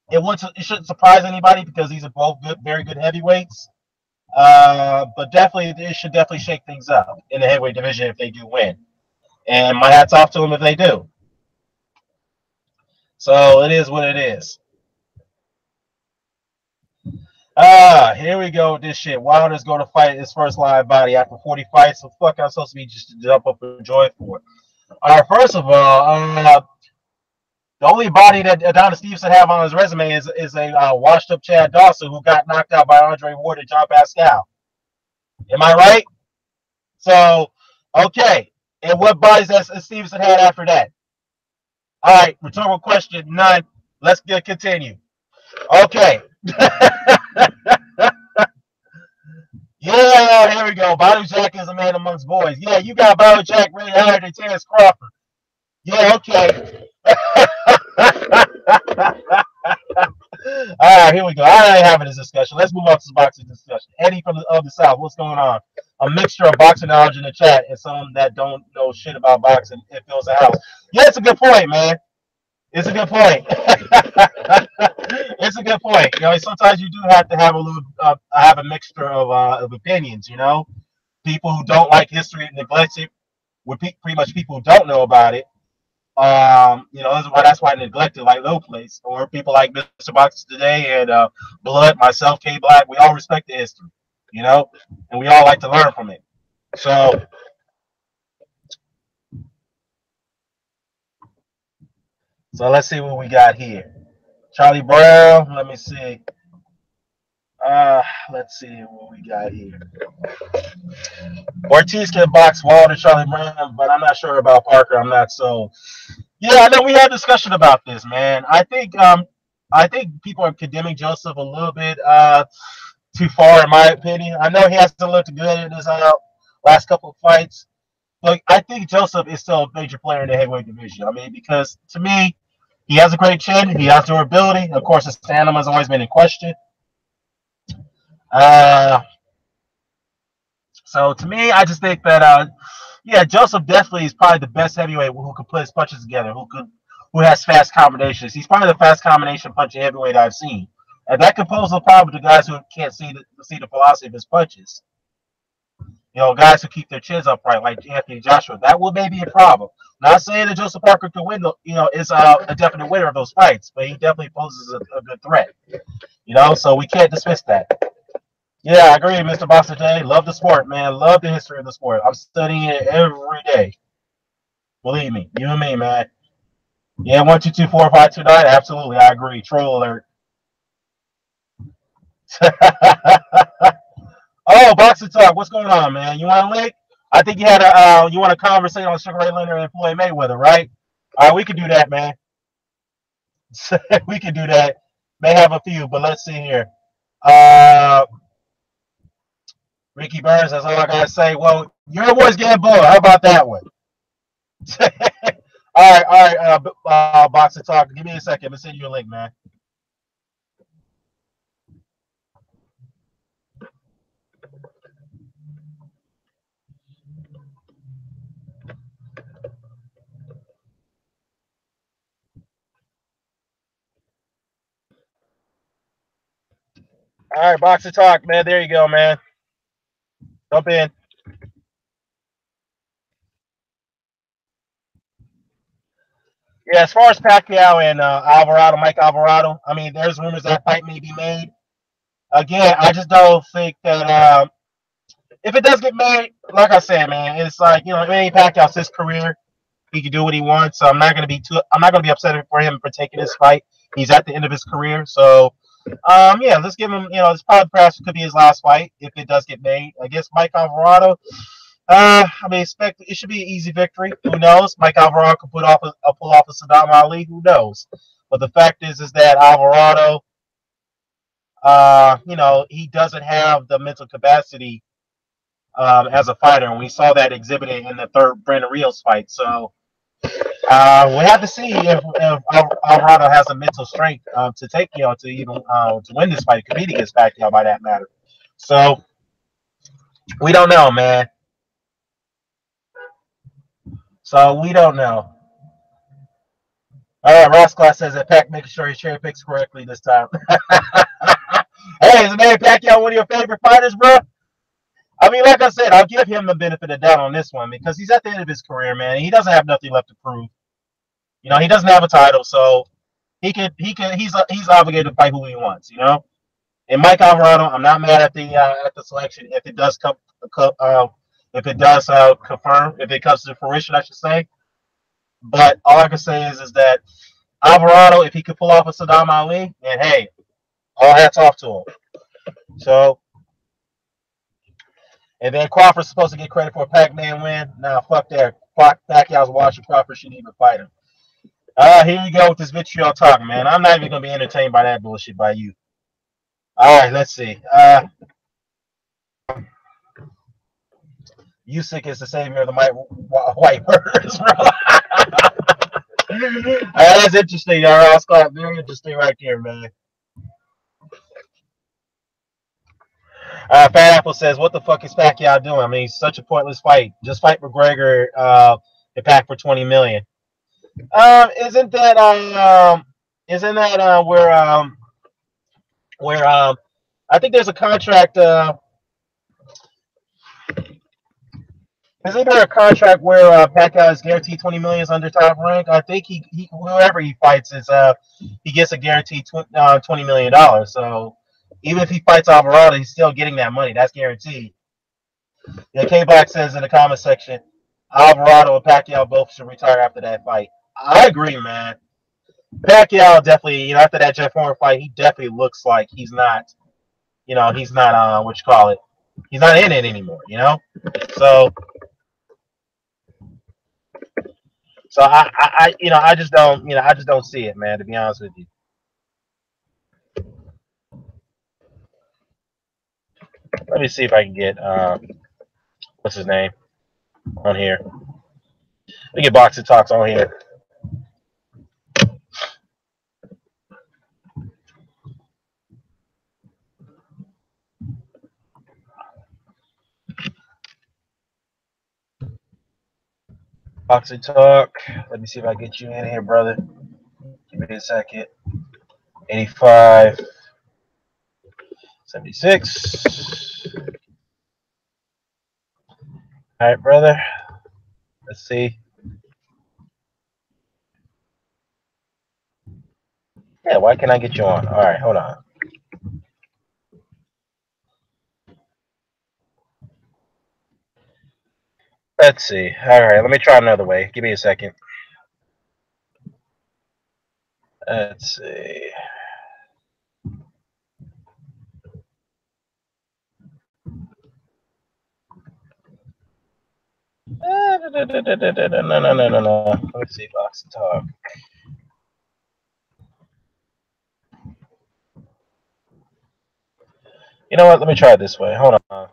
It shouldn't surprise anybody because these are both good, very good heavyweights. But definitely, it should definitely shake things up in the heavyweight division if they do win. And my hats off to them if they do. So it is what it is. Here we go with this shit. Wilder's going to fight his first live body after 40 fights. So fuck, I'm supposed to be just to jump up and enjoy for it. All right, first of all, the only body that Adonis Stevenson have on his resume is a washed up Chad Dawson who got knocked out by Andre Ward and John Pascal. Am I right? So, okay. And what bodies that Stevenson had after that? All right, rhetorical question, none. Let's continue. Okay. Yeah, here we go. Badou Jack is a man amongst boys. Yeah, you got Badou Jack really higher than Terrence Crawford. Yeah, okay. All right, here we go. I ain't having this discussion. Let's move on to this boxing discussion. Eddie from the South, what's going on? A mixture of boxing knowledge in the chat and some that don't know shit about boxing. It fills the house. Yeah, it's a good point, man. It's a good point. It's a good point. Sometimes you do have to have a little, have a mixture of opinions. People who don't like history and neglect it, with pretty much people who don't know about it. That's why I neglected like low place or people like Mr. Box today and Blood, myself, K Black. We all respect the history, and we all like to learn from it. So let's see what we got here. Charlie Brown. Let me see. Let's see what we got here. Ortiz can box Wilder, Charlie Brown, but I'm not sure about Parker. I'm not so. Yeah, I know we had a discussion about this, man. I think people are condemning Joseph a little bit too far, in my opinion. I know he hasn't looked good in his last couple of fights, but I think Joseph is still a major player in the heavyweight division. I mean, because to me, he has a great chin, he has durability. Of course, his stamina has always been in question. Uh, so to me, I just think that yeah, Joseph definitely is probably the best heavyweight who can put his punches together, who has fast combinations. He's probably the fast combination punching heavyweight I've seen. And that could pose a problem to guys who can't see the philosophy of his punches. Guys who keep their chins upright, like Anthony Joshua. That will maybe a problem. Not saying that Joseph Parker could win, is a definite winner of those fights, but he definitely poses a good threat. So we can't dismiss that. Yeah, I agree, Mr. Boxer J. Love the sport, man. Love the history of the sport. I'm studying it every day. Believe me, you and me, man. Yeah, 1224529. Absolutely, I agree. Troll alert. Oh, Boxing Talk. What's going on, man? You want a link? I think you want to conversate on Sugar Ray Leonard and Floyd Mayweather, right? All right, we can do that, man. We can do that. May have a few, but let's see here. Uh, Ricky Burns. That's all I gotta say. Well, your boy's getting bored. How about that one? All right. Boxing Talk. Give me a second. Let me send you a link, man. All right, Boxing Talk, man. There you go, man. Jump in. Yeah, as far as Pacquiao and Alvarado, Mike Alvarado, I mean, there's rumors that fight may be made. Again, I just don't think that if it does get made, like I said, man, it's like Manny Pacquiao's his career. He can do what he wants. So I'm not gonna be upset for him for taking this fight. He's at the end of his career. So yeah, let's give him. This probably perhaps could be his last fight if it does get made. I guess Mike Alvarado. I mean, expect it should be an easy victory. Who knows? Mike Alvarado could pull off a Saddam Ali. Who knows? But the fact is that Alvarado, he doesn't have the mental capacity as a fighter, and we saw that exhibited in the third Brandon Rios fight. So we have to see if Alvarado has the mental strength to take, to even to win this fight, compete against Pacquiao by that matter. So we don't know, man. So we don't know. All right, Ross Class says that Pac making sure he cherry picks correctly this time. Hey, is Manny Pacquiao one of your favorite fighters, bro? I mean, like I said, I'll give him the benefit of the doubt on this one because he's at the end of his career, man. He doesn't have nothing left to prove. He doesn't have a title, so he's obligated to fight who he wants. And Mike Alvarado, I'm not mad at the selection if it does if it does confirm, if it comes to fruition, I should say. But all I can say is that Alvarado, if he could pull off a Saddam Ali, and hey, all hats off to him. So, and then Crawford's supposed to get credit for a Pac-Man win. Nah, fuck that. Pacquiao's watching. Crawford shouldn't even fight him. Here you go with this vitriol talk, man. I'm not even gonna be entertained by that bullshit by you. All right, let's see. Usyk is the savior of the white murders, bro. That's interesting, all right, Scott. Very interesting right there, man. Fat Apple says, "What the fuck is Pacquiao doing? I mean, it's such a pointless fight. Just fight McGregor and Pac for 20 million. Isn't that where I think there's a contract. Isn't there a contract where Pacquiao is guaranteed 20 million under top rank? I think he whoever he fights is he gets a guaranteed $20 million. So even if he fights Alvarado, he's still getting that money. That's guaranteed. Yeah, K Black says in the comment section, Alvarado and Pacquiao both should retire after that fight. I agree, man. Pacquiao definitely, after that Jeff Horn fight, he definitely looks like he's not, he's not what you call it. He's not in it anymore. So I just don't see it, man. To be honest with you. Let me see if I can get what's his name on here. Let me get Boxing Talks on here. Boxing Talk. Let me see if I can get you in here, brother. Give me a second. 85, 76. All right, brother. Let's see. Yeah, why can't I get you on? All right, hold on. Let's see. All right, let me try another way. Give me a second. Let's see. No. Let's see, Boxing Talk. You know what? Let me try it this way. Hold on.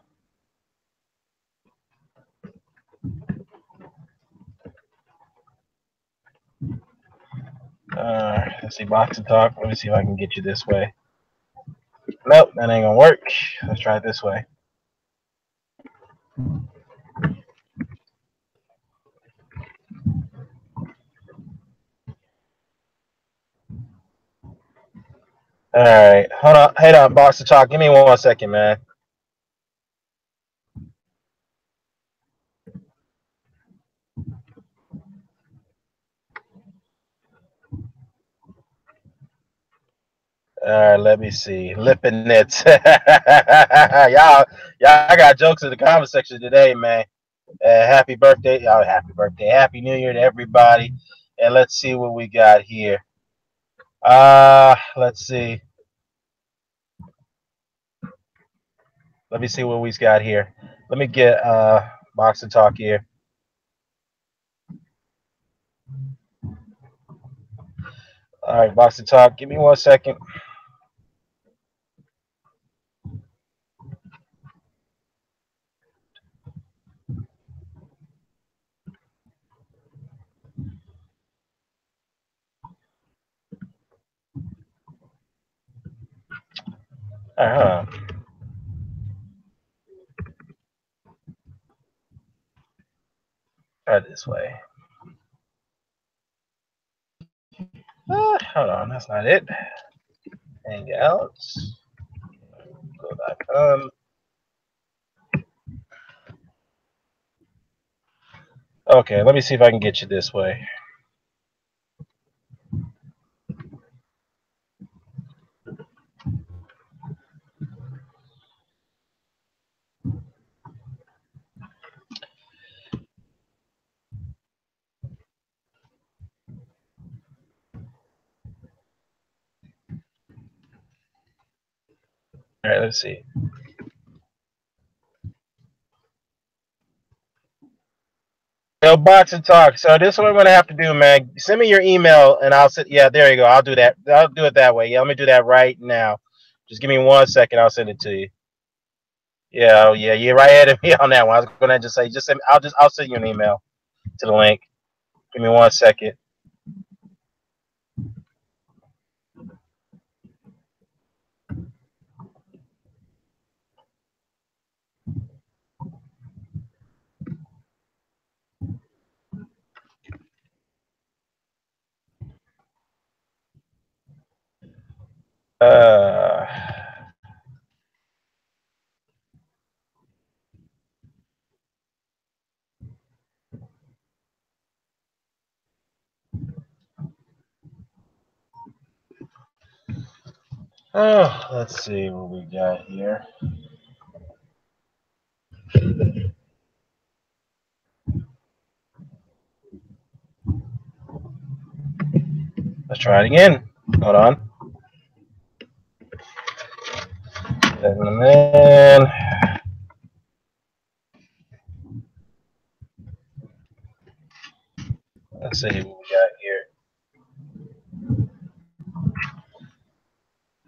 Let's see, Boxing Talk. Let me see if I can get you this way. Nope, that ain't gonna work. Let's try it this way. All right, hold on. Hold on, Boxing Talk. Give me 1 second, man. All right, let me see. Lippin' Nits. y'all got jokes in the comment section today, man. Happy birthday. Oh, happy birthday. Happy New Year to everybody. And let's see what we got here. Let's see. Let me see what we've got here. Let me get Boxing Talk here. All right, Boxing Talk. Give me 1 second. Uh-huh. Right this way. Hold on, that's not it. Hangouts. Go.com. Okay, let me see if I can get you this way. All right, let's see. Yo, Boxing Talk. So this is what I'm gonna have to do, man. Send me your email, and I'll sit. Yeah, there you go. I'll do that. I'll do it that way. Yeah, let me do that right now. Just give me 1 second. I'll send it to you. Yeah, oh, yeah, you're right ahead of me on that one. I was gonna just say, just send. I'll send you an email to the link. Give me 1 second. Uh, let's see what we got here. Let's try it again. Hold on. And then let's see what we got here.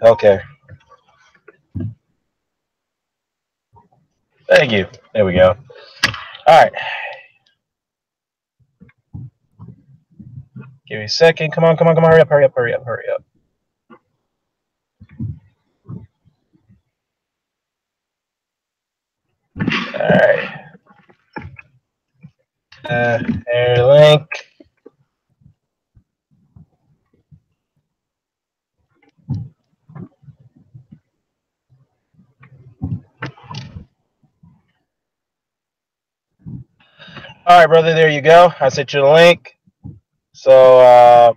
Okay. Thank you. There we go. All right. Give me a second. Come on, come on, come on. Hurry up, hurry up, hurry up, hurry up. All right. Air link. All right, brother. There you go. I sent you the link. So,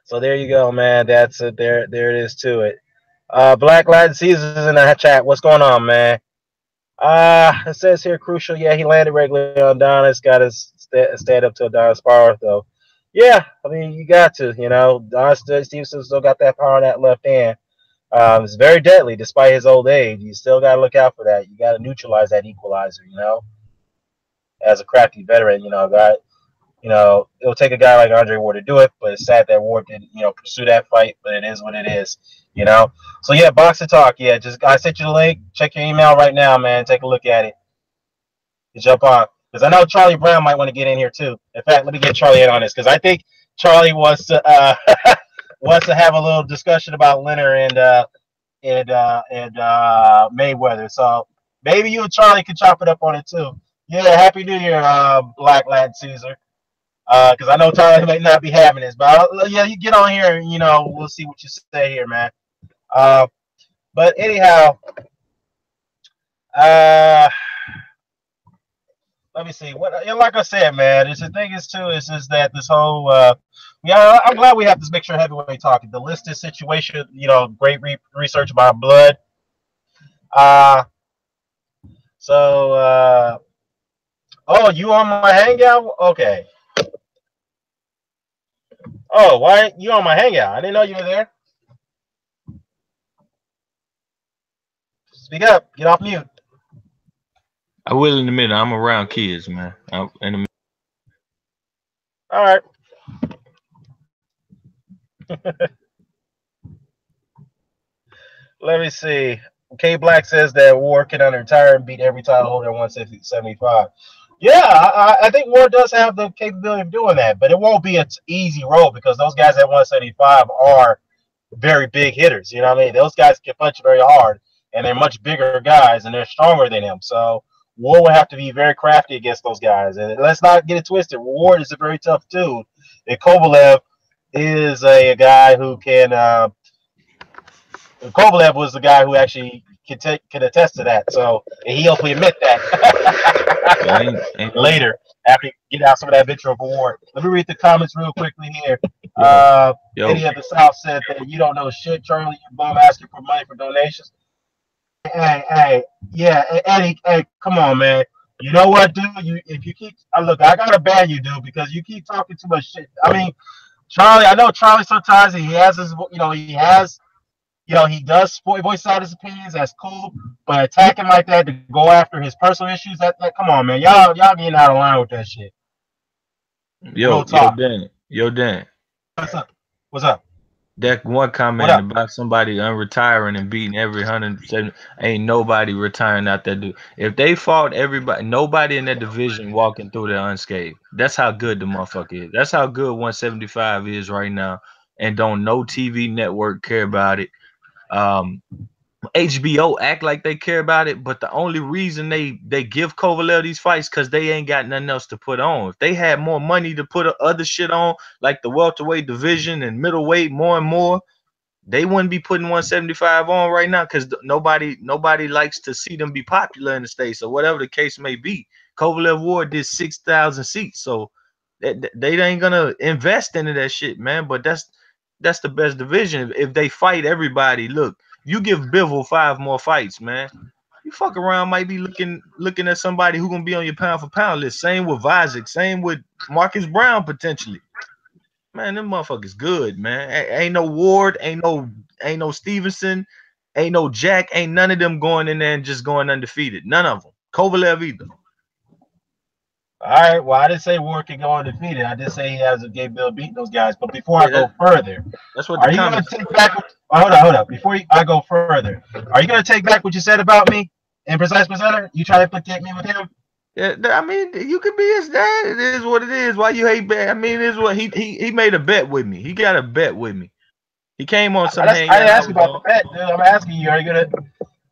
so there you go, man. That's it. There it is to it. Black Latin Caesars in the chat. What's going on, man? It says here crucial. Yeah, he landed regularly on Adonis. Got his stand up to Adonis power though. Yeah, I mean you got to. Adonis Stevenson still got that power on that left hand. It's very deadly despite his old age. You still got to look out for that. You got to neutralize that equalizer. As a crafty veteran, guy. It'll take a guy like Andre Ward to do it, but it's sad that Ward didn't, pursue that fight. But it is what it is, So yeah, Boxing Talk. Yeah, just I sent you the link. Check your email right now, man. Take a look at it. You jump on because I know Charlie Brown might want to get in here too. In fact, let me get Charlie in on this because I think Charlie wants to wants to have a little discussion about Leonard and Mayweather. So maybe you and Charlie can chop it up on it too. Yeah, Happy New Year, Black Latin Caesar. Because I know Tyler may not be having this, but yeah, you get on here and we'll see what you say here, man. But anyhow, let me see. What like I said, man, the thing is too is that this whole Yeah, I'm glad we have this mixture heavyweight talking. The Liston situation, great research by Blood. Uh, so, oh, you on my hangout? Okay. Oh, why you on my hangout? I didn't know you were there. Speak up. Get off mute. I will in a minute. I'm around kids, man. In a minute. All right. Let me see. K Black says that Ward can retire and beat every title holder at 175. Yeah, I think Ward does have the capability of doing that, but it won't be an easy road because those guys at 175 are very big hitters. You know what I mean? Those guys can punch very hard, and they're much bigger guys, and they're stronger than him. So Ward will have to be very crafty against those guys. And let's not get it twisted. Ward is a very tough dude. And Kovalev is a guy who can. Kovalev was the guy who actually can attest to that. So and he hopefully admit that later after you get out some of that vitriol for Ward. Let me read the comments real quickly here. Eddie of the South said that you don't know shit, Charlie. You bum asking for money for donations. Hey, yeah, Eddie, hey, come on, man. You know what, dude? If you keep, look, I gotta ban you, dude, because you keep talking too much shit. I mean, Charlie, I know Charlie sometimes he has his, he does voice out his opinions. That's cool, but attacking like that to go after his personal issues, that come on, man, y'all getting out of line with that shit. Yo, Dan. What's up? That one comment about somebody unretiring and beating every 170, ain't nobody retiring out there. If they fought everybody, nobody in that division walking through there unscathed. That's how good the motherfucker is. That's how good 175 is right now. And don't no TV network care about it. HBO act like they care about it, but the only reason they give Kovalev these fights because they ain't got nothing else to put on. If they had more money to put other shit on, like the welterweight division and middleweight more and more, they wouldn't be putting 175 on right now because nobody likes to see them be popular in the States or whatever the case may be. Kovalev Ward did 6,000 seats, so they ain't gonna invest into that shit, man. But that's the best division. If they fight everybody, look. You give Bivol 5 more fights, man. You fuck around, might be looking at somebody who gonna be on your pound for pound list. Same with Isaac, same with Marcus Brown potentially. Man, them motherfuckers good, man. Ain't no Ward, ain't no Stevenson, ain't no Jack, ain't none of them going in there and just going undefeated. None of them. Kovalev either. All right. Well, I didn't say Ward can go undefeated. I did say he has a game bill beating those guys. But before I go further, that's what are you going to take back? Hold up. Before I go further, are you going to take back what you said about me and Precise Presenter? You try to implicate me with him? Yeah, I mean, you can be his dad. It is what it is. Why you hate bet? I mean, it is what he made a bet with me. He got a bet with me. He came on some. I didn't ask you about the bet, dude. I'm asking you. Are you gonna?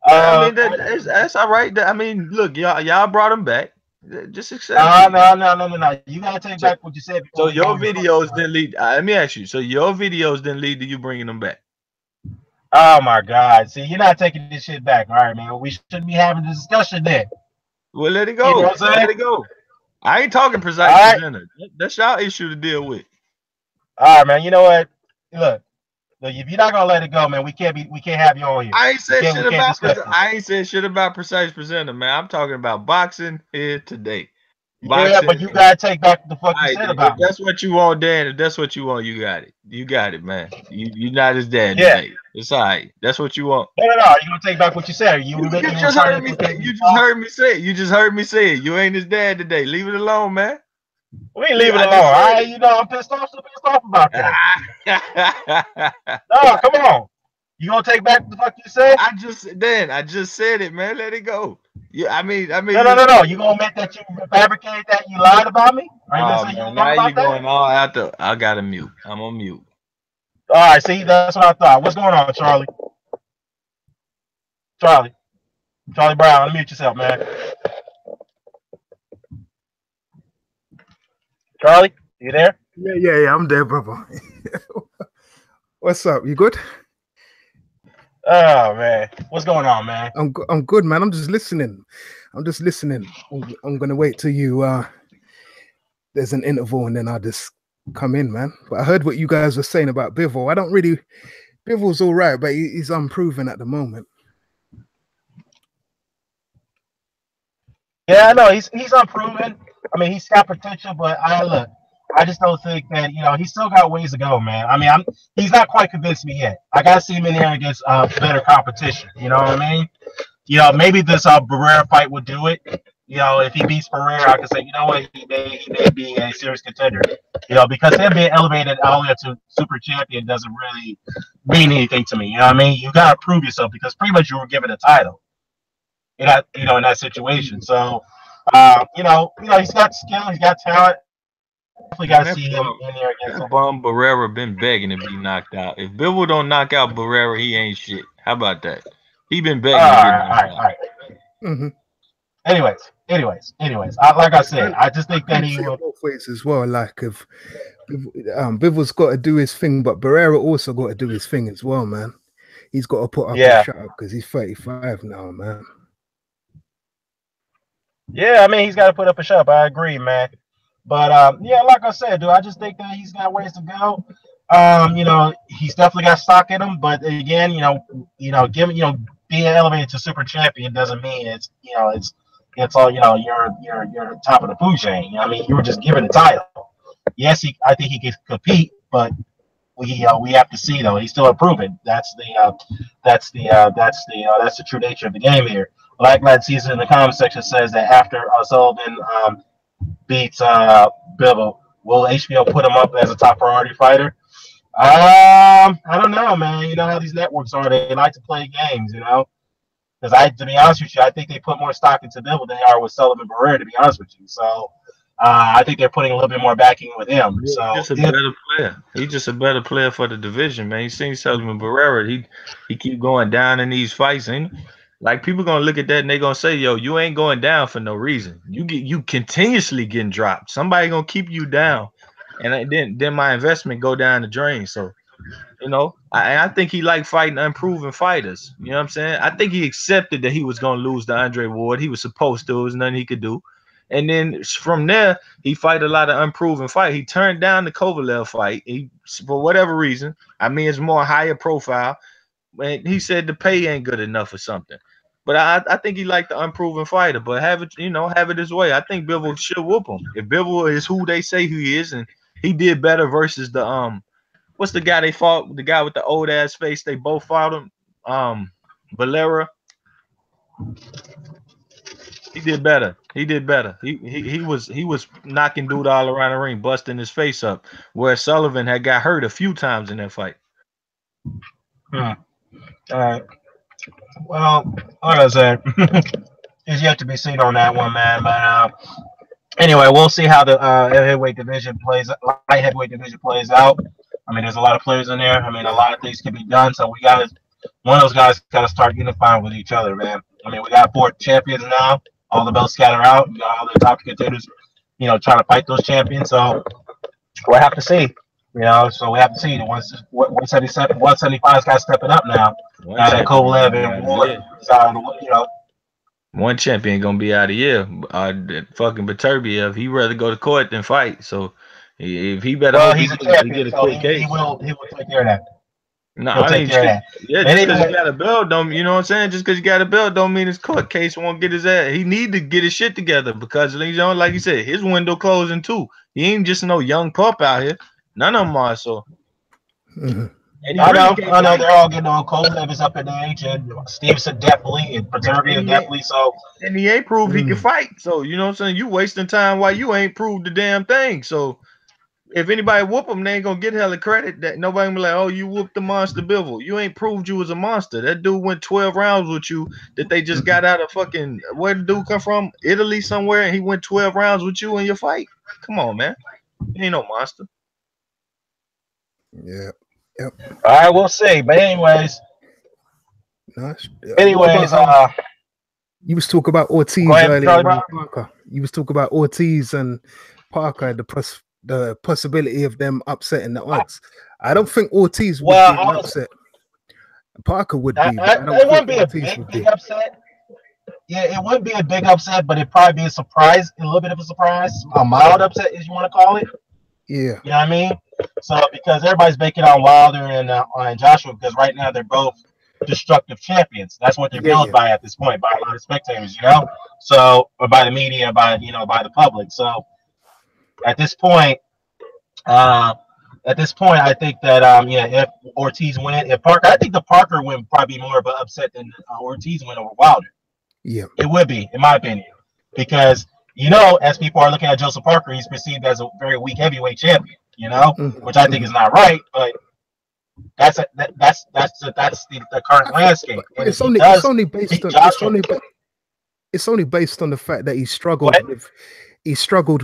I mean, that's all right. I mean, look, y'all brought him back. Just accept. No. You gotta take back what you said. So your videos didn't lead. Let me ask you. So your videos didn't lead to you bringing them back. Oh my God! See, you're not taking this shit back. All right, man. We shouldn't be having this discussion then. Well, let it go. You know what I'm saying? Let it go. I ain't talking precise. Right. That's y'all issue to deal with. All right, man. You know what? Look, if you're not gonna let it go, man, we can't have you on here. I ain't said shit about Precise Presenter, man. I'm talking about boxing here today. Boxing, yeah, but you gotta take back what the fuck you said about me. If that's what you want, Dan. If that's what you want, you got it. You got it, man. You're not his dad today. It's all right. That's what you want. No. You gonna take back what you said? You just heard me say it. You just heard me say it. You ain't his dad today. Leave it alone, man. We ain't leave it alone. All right, I'm pissed off about that. No, come on. You gonna take back the fuck you said? I just said it, man. Let it go. Yeah, I mean. No. You gonna admit that you fabricated that? You lied about me? Now you going all out there. I got to mute. I'm on mute. All right, see, that's what I thought. What's going on, Charlie? Charlie Brown, unmute yourself, man. Charlie, you there? Yeah, I'm there, brother. What's up? You good? Oh man, what's going on, man? I'm good, man. I'm just listening. I'm gonna wait till you. There's an interval, and then I'll just come in, man. But I heard what you guys were saying about Bivol. I don't really. Bivol's all right, but he's unproven at the moment. Yeah, I know he's unproven. I mean, he's got potential, but I just don't think that he's still got ways to go, man. I mean, he's not quite convinced me yet. I gotta see him in here against better competition. You know what I mean? Maybe this Barrera fight would do it. If he beats Barrera, I can say, what, he may be a serious contender. Because him being elevated all the way to super champion doesn't really mean anything to me. You know what I mean? You gotta prove yourself because pretty much you were given a title. In that situation. So, he's got skill, he's got talent. Definitely got to see him in there against him. Barrera been begging to be knocked out. If Bivol don't knock out Barrera, he ain't shit. How about that? He been begging. All right. Mm-hmm. Anyways. Like I said, I just think that he will both ways as well. Like if Bivol's got to do his thing, but Barrera also got to do his thing as well, man. He's got to put up a shut up because he's 35 now, man. Yeah, I mean, he's got to put up a shot. I agree, man. But like I said, dude, I just think that he's got ways to go. He's definitely got stock in him. But again, being elevated to super champion doesn't mean it's all you're top of the food chain. I mean, you were just given the title. Yes, I think he can compete, but we have to see though. He's still improving. That's the true nature of the game here. Black Lad Season in the comment section says that after Sullivan beats Bivol, will HBO put him up as a top priority fighter? I don't know, man. You know how these networks are. They like to play games, Because to be honest with you, I think they put more stock into Bivol than they are with Sullivan Barrera, to be honest with you. So I think they're putting a little bit more backing with him. He's just a better player. He's just a better player for the division, man. You seen Sullivan Barrera. He keep going down in these fights, ain't he? Like people gonna look at that and they gonna say, "Yo, you ain't going down for no reason. You continuously getting dropped. Somebody gonna keep you down, and then my investment go down the drain." So, I think he like fighting unproven fighters. You know what I'm saying? I think he accepted that he was gonna lose the Andre Ward. He was supposed to. There was nothing he could do. And then from there, he fight a lot of unproven fight. He turned down the Kovalev fight. For whatever reason. I mean, it's more higher profile. And he said the pay ain't good enough or something. But I think he liked the unproven fighter. But have it his way. I think Bivol should whoop him. If Bivol is who they say he is, and he did better versus the what's the guy they fought? The guy with the old ass face. They both fought him. Valera. He did better. He was knocking dude all around the ring, busting his face up. Where Sullivan had got hurt a few times in that fight. All right. Well, like I said, it's yet to be seen on that one, man. But anyway, we'll see how the light heavyweight division plays out. I mean, there's a lot of players in there. I mean, a lot of things can be done. So one of those guys got to start unifying with each other, man. I mean, we got 4 champions now. All the belts scatter out. You got all the top contenders, trying to fight those champions. So we'll have to see. So we have to see. The 175's got stepping up now. That Kovalev and Ward. One champion gonna be out of here. Fucking Beterbiev. He rather go to court than fight. So if he better, he's a champion, so he will take care of that. No, I ain't sure. Yeah, just because he got a belt don't, you know what I'm saying? Just because you got a belt don't mean his court case won't get his ass. He need to get his shit together because, like you said, his window closing too. He ain't just no young pup out here. None of them are, so. Mm-hmm. I know they're all getting on. Kovalev is up in age, and Stevenson definitely, and Beterbiev definitely. So, and he ain't proved he can fight. So you know what I'm saying? You wasting time while you ain't proved the damn thing. So if anybody whoop him, they ain't gonna get hella credit. That nobody gonna be like, "Oh, you whooped the monster Bivol." You ain't proved you was a monster. That dude went 12 rounds with you. That they just got out of fucking where the dude come from? Italy somewhere, and he went 12 rounds with you in your fight. Come on, man. He ain't no monster. Yeah. Yep. All right, we'll see. But anyways, you was talking about Ortiz earlier. Parker. You was talking about Ortiz and Parker. The possibility of them upsetting the odds. I don't think Ortiz would be an upset. Parker would be. It wouldn't be a big upset. Yeah, it wouldn't be a big upset, but it'd probably be a surprise, a little bit of a surprise, a mild upset, as you want to call it. Yeah. You know what I mean? So because everybody's banking on Wilder and Joshua, because right now they're both destructive champions. That's what they're billed by at this point, by a lot of spectators, you know. So, or by the media, by the public. So at this point, I think that if Ortiz win, if Parker, I think the Parker win would probably be more of an upset than Ortiz win over Wilder. Yeah, it would be, in my opinion, because as people are looking at Joseph Parker, he's perceived as a very weak heavyweight champion. Which I think is not right, but that's the current landscape. And it's only based on the fact that he struggled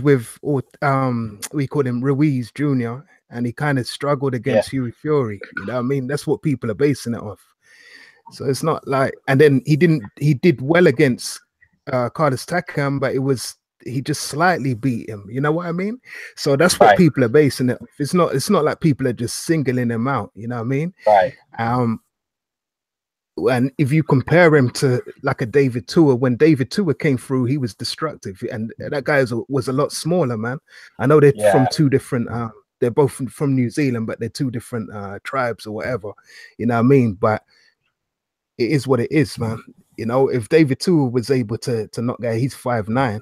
with we call him Ruiz Jr. and he kind of struggled against Hughie Fury. You know what I mean? That's what people are basing it off. So it's not like, and then he did well against Curtis Takam, but he just slightly beat him. You know what I mean? So that's what people are basing it off. It's not like people are just singling him out. You know what I mean? Right. And if you compare him to like a David Tua, when David Tua came through, he was destructive, and that guy was a lot smaller, man. I know they're from two different. They're both from New Zealand, but they're two different tribes or whatever. You know what I mean? But it is what it is, man. If David Tua was able to knock that, he's 5'9".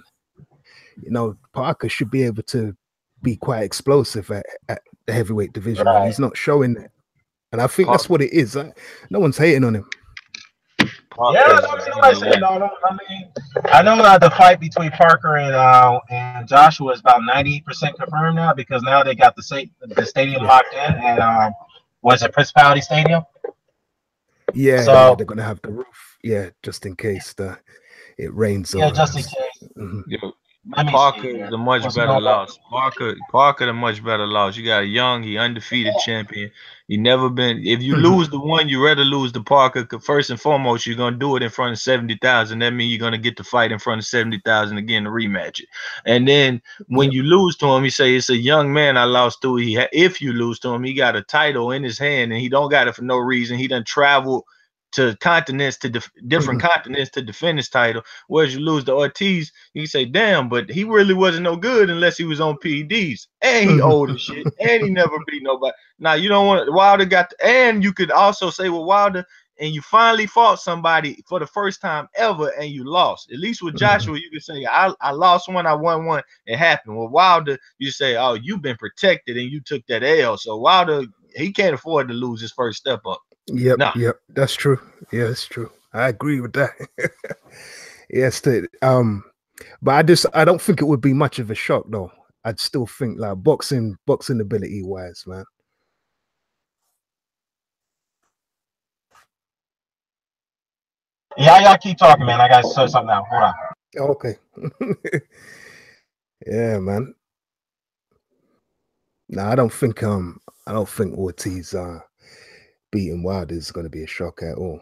Parker should be able to be quite explosive at the heavyweight division. Right. He's not showing that, and I think that's what it is. No one's hating on him. I know that the fight between Parker and Joshua is about 98% confirmed now, because now they got the stadium locked in, and was it Principality Stadium? Yeah, so they're gonna have the roof. Yeah, just in case it rains. Yeah, just in case. Mm-hmm. Parker the much better loss. Parker the much better loss. You got a young, he undefeated champion. He never been. If you lose the one, you rather lose to Parker. First and foremost, you're gonna do it in front of 70,000. That means you're gonna get the fight in front of 70,000 again to rematch it. And then when you lose to him, you say it's a young man I lost to. If you lose to him, he got a title in his hand, and he don't got it for no reason. He done traveled to continents, to different continents to defend his title. Whereas you lose to Ortiz, you say, damn, but he really wasn't no good unless he was on PEDs. And he old as shit. And he never beat nobody. Now, you don't want Wilder and you could also say, well, Wilder, and you finally fought somebody for the first time ever and you lost. At least with Joshua, you could say, I lost one, I won one, it happened. With Wilder, you say, oh, you've been protected and you took that L. So Wilder, he can't afford to lose his first step up. Yep, that's true. Yeah, that's true. I agree with that. Yes, but I don't think it would be much of a shock though. I'd still think like boxing ability wise, man. Yeah, y'all keep talking, man. I gotta say something out. Hold on. Okay. Yeah, man. No, I don't think Ortiz beating Wilder is going to be a shock at all.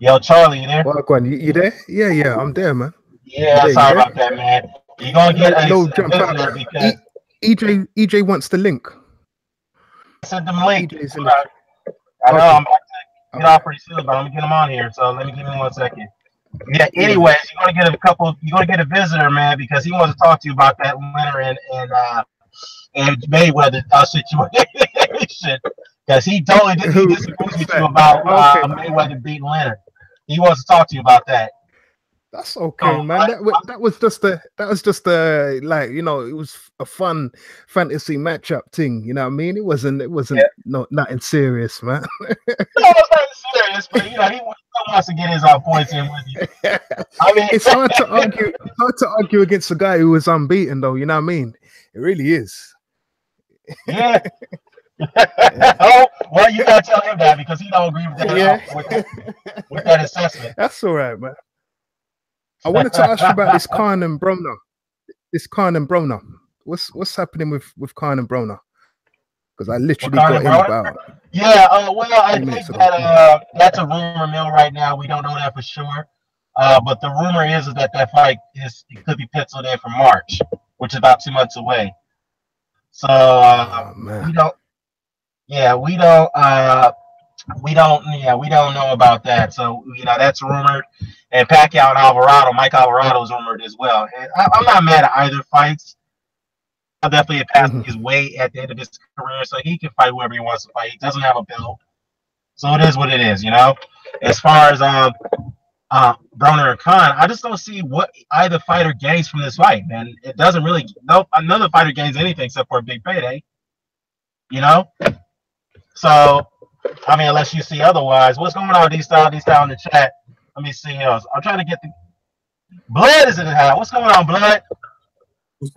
Yo, Charlie, you there? Well, you there? Yeah, I'm there, man. Yeah, sorry about that, man. You're gonna get a visitor because EJ wants the link. I sent them a link. I know I'm about to get off pretty soon, but I'm gonna get them on here. So give me 1 second. Yeah. Anyways, you're gonna get a visitor, man, because he wants to talk to you about that Leonard and Mayweather situation. Because he totally disagrees with you about Mayweather beating Leonard. He wants to talk to you about that. That's okay, man. That was just a like, it was a fun fantasy matchup thing. You know what I mean? It wasn't nothing serious, man. No, it's not serious, but he wants to get his points in with you. I mean, it's hard to argue against a guy who was unbeaten, though. You know what I mean? It really is. Yeah. Oh, well, you gotta tell him that because he don't agree with that, with that assessment. That's all right, man. I wanted to ask you about this Khan-Broner. What's happening with Khan-Broner? Because I literally got him about. Yeah, I think that that's a rumor mill right now. We don't know that for sure. But the rumor is that fight could be penciled in for March, which is about 2 months away. So we don't. Yeah, we don't. We don't know about that. So that's rumored. And Pacquiao and Alvarado, Mike Alvarado is rumored as well. And I'm not mad at either fights. I'll definitely pass his weight at the end of his career, so he can fight whoever he wants to fight. He doesn't have a belt, so it is what it is. As far as Broner and Khan, I just don't see what either fighter gains from this fight, man. It doesn't really. Nope, another fighter gains anything except for a big payday. So. I mean, unless you see otherwise. What's going on, D-Style in the chat? Let me see else. I'm trying to get the Blood is in the house. What's going on, Blood?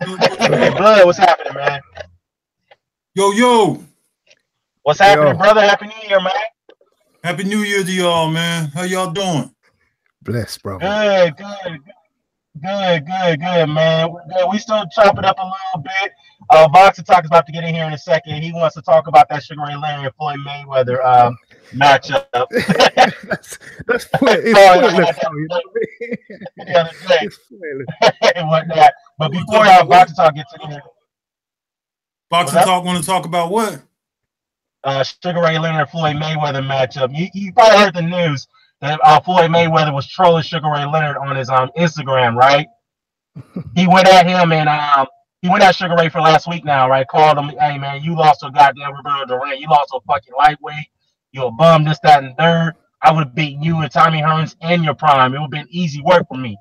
Hey, Blood, what's happening, man? Yo. What's happening, brother? Happy New Year, man. Happy New Year to y'all, man. How y'all doing? Bless, bro. Good, man. Good. We still chop it up a little bit. Boxing Talk is about to get in here in a second. He wants to talk about that Sugar Ray Leonard and Floyd Mayweather matchup. that's pointless. And whatnot. But before Boxing Talk gets in here, Boxing Talk want to talk about what? Sugar Ray Leonard and Floyd Mayweather matchup. You probably heard the news that Floyd Mayweather was trolling Sugar Ray Leonard on his Instagram, right? He went at him and he went at Sugar Ray for last week now, right? Called him, hey man, you lost to goddamn Roberto Duran. You lost to a fucking lightweight. You're a bum, this, that, and third. I would have beaten you and Tommy Hearns in your prime. It would have been easy work for me,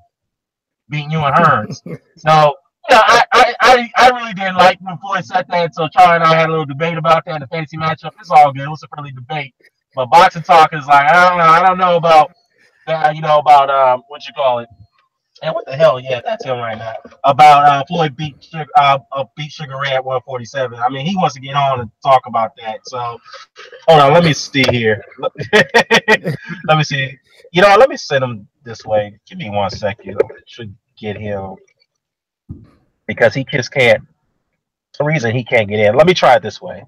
beating you and Hearns. So, I really didn't like when Floyd said that. So Charlie and I had a little debate about that in the fantasy matchup. It's all good. It was a friendly debate. But Boxing Talk is like, I don't know about that, about what you call it. And what the hell? Yeah, that's him right now. About Floyd beat Sugar Ray at 147. I mean, he wants to get on and talk about that. So, hold on. Let me see here. Let me see. Let me send him this way. Give me 1 second. I should get him because he just can't. For some reason, he can't get in. Let me try it this way.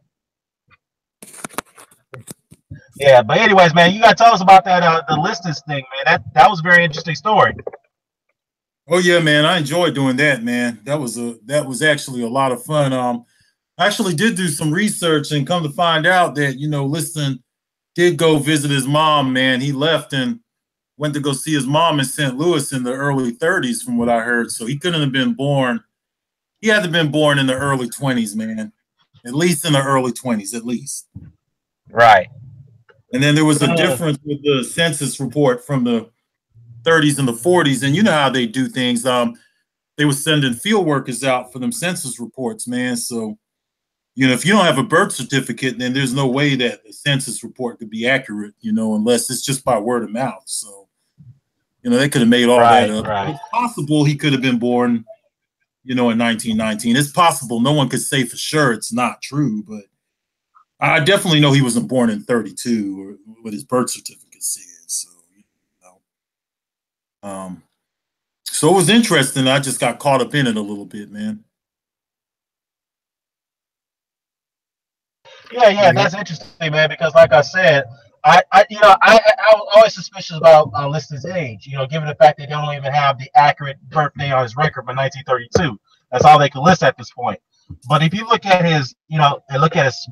Yeah, but anyways, man, you gotta tell us about that the listings thing, man. That was a very interesting story. Oh yeah, man, I enjoyed doing that, man. That was actually a lot of fun. I actually did do some research and come to find out that Liston did go visit his mom. Man, he left and went to go see his mom in St. Louis in the early 30s, from what I heard. So he couldn't have been born. He had to have been born in the early 20s, man. At least in the early 20s, at least. Right. And then there was a difference with the census report from the 30s and the 40s, and you know how they do things. They were sending field workers out for them census reports, man. So, if you don't have a birth certificate, then there's no way that the census report could be accurate, unless it's just by word of mouth. So, they could have made all that up. Right. It's possible he could have been born, in 1919. It's possible. No one could say for sure it's not true, but I definitely know he wasn't born in 32 or what his birth certificate says. So it was interesting. I just got caught up in it a little bit, man. Yeah, that's interesting, man. Because like I said, I was always suspicious about Liston's age. Given the fact that they don't even have the accurate birthday on his record for 1932. That's all they could list at this point. But if you look at his, and look at his,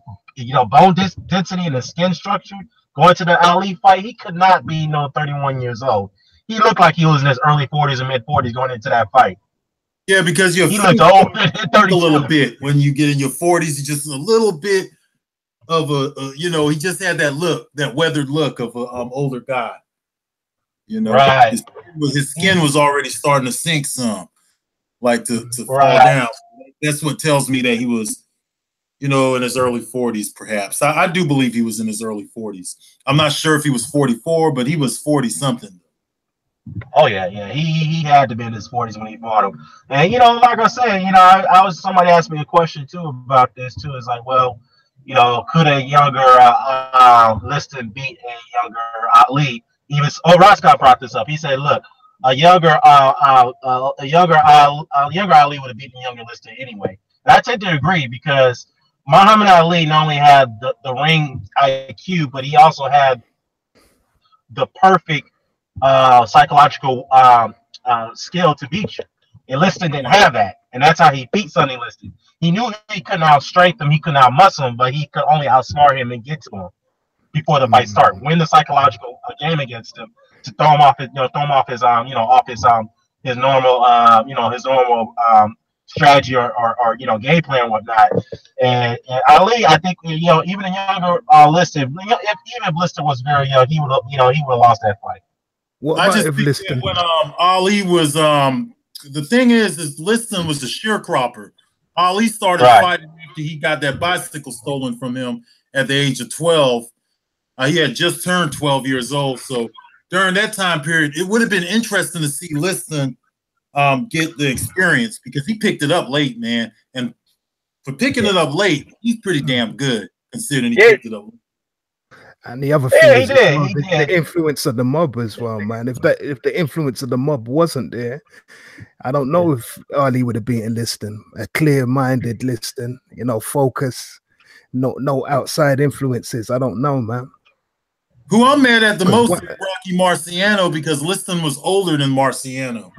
bone density and his skin structure going to the Ali fight, he could not be 31 years old. He looked like he was in his early 40s and mid 40s going into that fight. Yeah, because he looked old a little bit when you get in your 40s. Just a little bit of he just had that look, that weathered look of an older guy. Right. His skin was already starting to sink some, like to fall down. That's what tells me that he was, in his early 40s, perhaps. I do believe he was in his early 40s. I'm not sure if he was 44, but he was 40 something. Oh yeah. He had to be in his 40s when he fought him. And like I said, somebody asked me a question too about this too. It's like, well, could a younger Liston beat a younger Ali? Even Roscoe brought this up. He said, look, a younger Ali would have beaten younger Liston anyway. And I tend to agree because Muhammad Ali not only had the ring IQ, but he also had the perfect psychological skill to beat you. And Liston didn't have that. and that's how he beat Sonny Liston. He knew he couldn't out-strength him, he couldn't out-muscle him, but he could only outsmart him and get to him before the fight start. Win the psychological game against him to throw him off his, his normal strategy or game plan and whatnot. And Ali, I think even a younger Liston, if Liston was very young, he would have lost that fight. What I about just if think Liston? that when Ali was the thing is Liston was a sharecropper. Ali started fighting after he got that bicycle stolen from him at the age of 12. He had just turned 12 years old. So during that time period, it would have been interesting to see Liston get the experience because he picked it up late, man. And for picking it up late, he's pretty damn good considering he picked it up. And the other thing is the influence of the mob as well, man. If the influence of the mob wasn't there, I don't know if Ali would have beaten Liston. A clear-minded Liston, focus, no outside influences. I don't know, man. Who I'm mad at the most is Rocky Marciano because Liston was older than Marciano.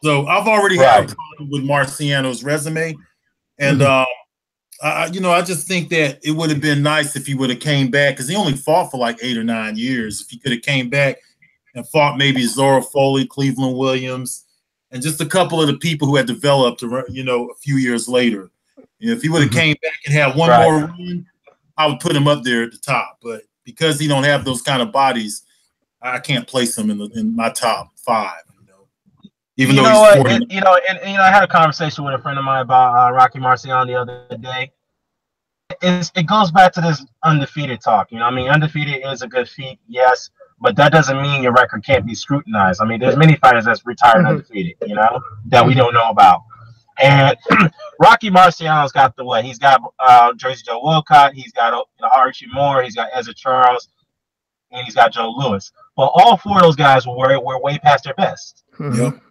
So I've already had a problem with Marciano's resume. And I just think that it would have been nice if he would have came back because he only fought for like 8 or 9 years. If he could have came back and fought maybe Zora Foley, Cleveland Williams, and just a couple of the people who had developed, a few years later. If he would have came back and had one more run, I would put him up there at the top. But because he don't have those kind of bodies, I can't place him in my top 5. Even though he's 40. I had a conversation with a friend of mine about Rocky Marciano the other day. It goes back to this undefeated talk. Undefeated is a good feat, yes, but that doesn't mean your record can't be scrutinized. There's many fighters that's retired undefeated, that we don't know about. And Rocky Marciano's got he's got Jersey Joe Wilcott, he's got Archie Moore, he's got Ezra Charles, and he's got Joe Louis. But all 4 of those guys were way past their best.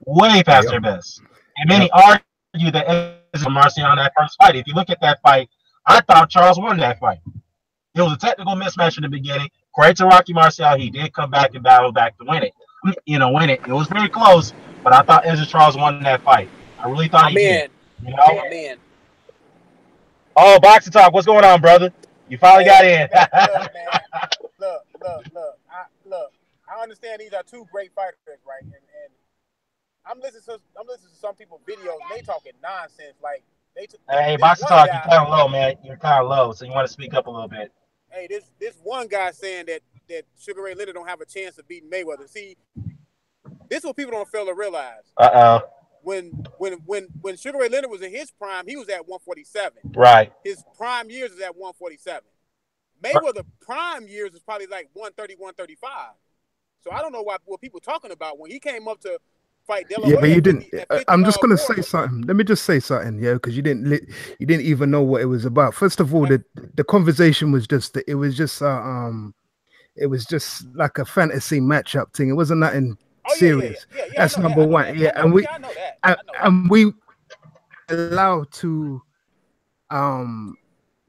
Way past their best. And many argue that Ezra Marciano that first fight. If you look at that fight, I thought Charles won that fight. It was a technical mismatch in the beginning. Great to Rocky Marciano. He did come back and battle back to win it. Win it. It was very close, but I thought Ezra Charles won that fight. I really thought he did. Oh, Boxing Talk. What's going on, brother? You finally got in. Look. I understand these are 2 great fighters, right? And I'm listening to some people's videos, and they talking nonsense. Like hey, Boxing Talk, you're kind of low, man. You're kind of low, so you want to speak up a little bit. Hey, this one guy saying that Sugar Ray Leonard don't have a chance of beating Mayweather. See, this is what people don't fail to realize. When Sugar Ray Leonard was in his prime, he was at 147. Right. His prime years is at 147. Mayweather prime years is probably like 130, 135. So I don't know what people talking about when he came up to fight De La Hoya. Yeah, but you didn't. I'm just gonna say something. Let me just say something, because you didn't even know what it was about. First of all, the conversation was just it was just like a fantasy matchup thing. It wasn't nothing serious. Yeah, that's number one. Yeah, and we allowed to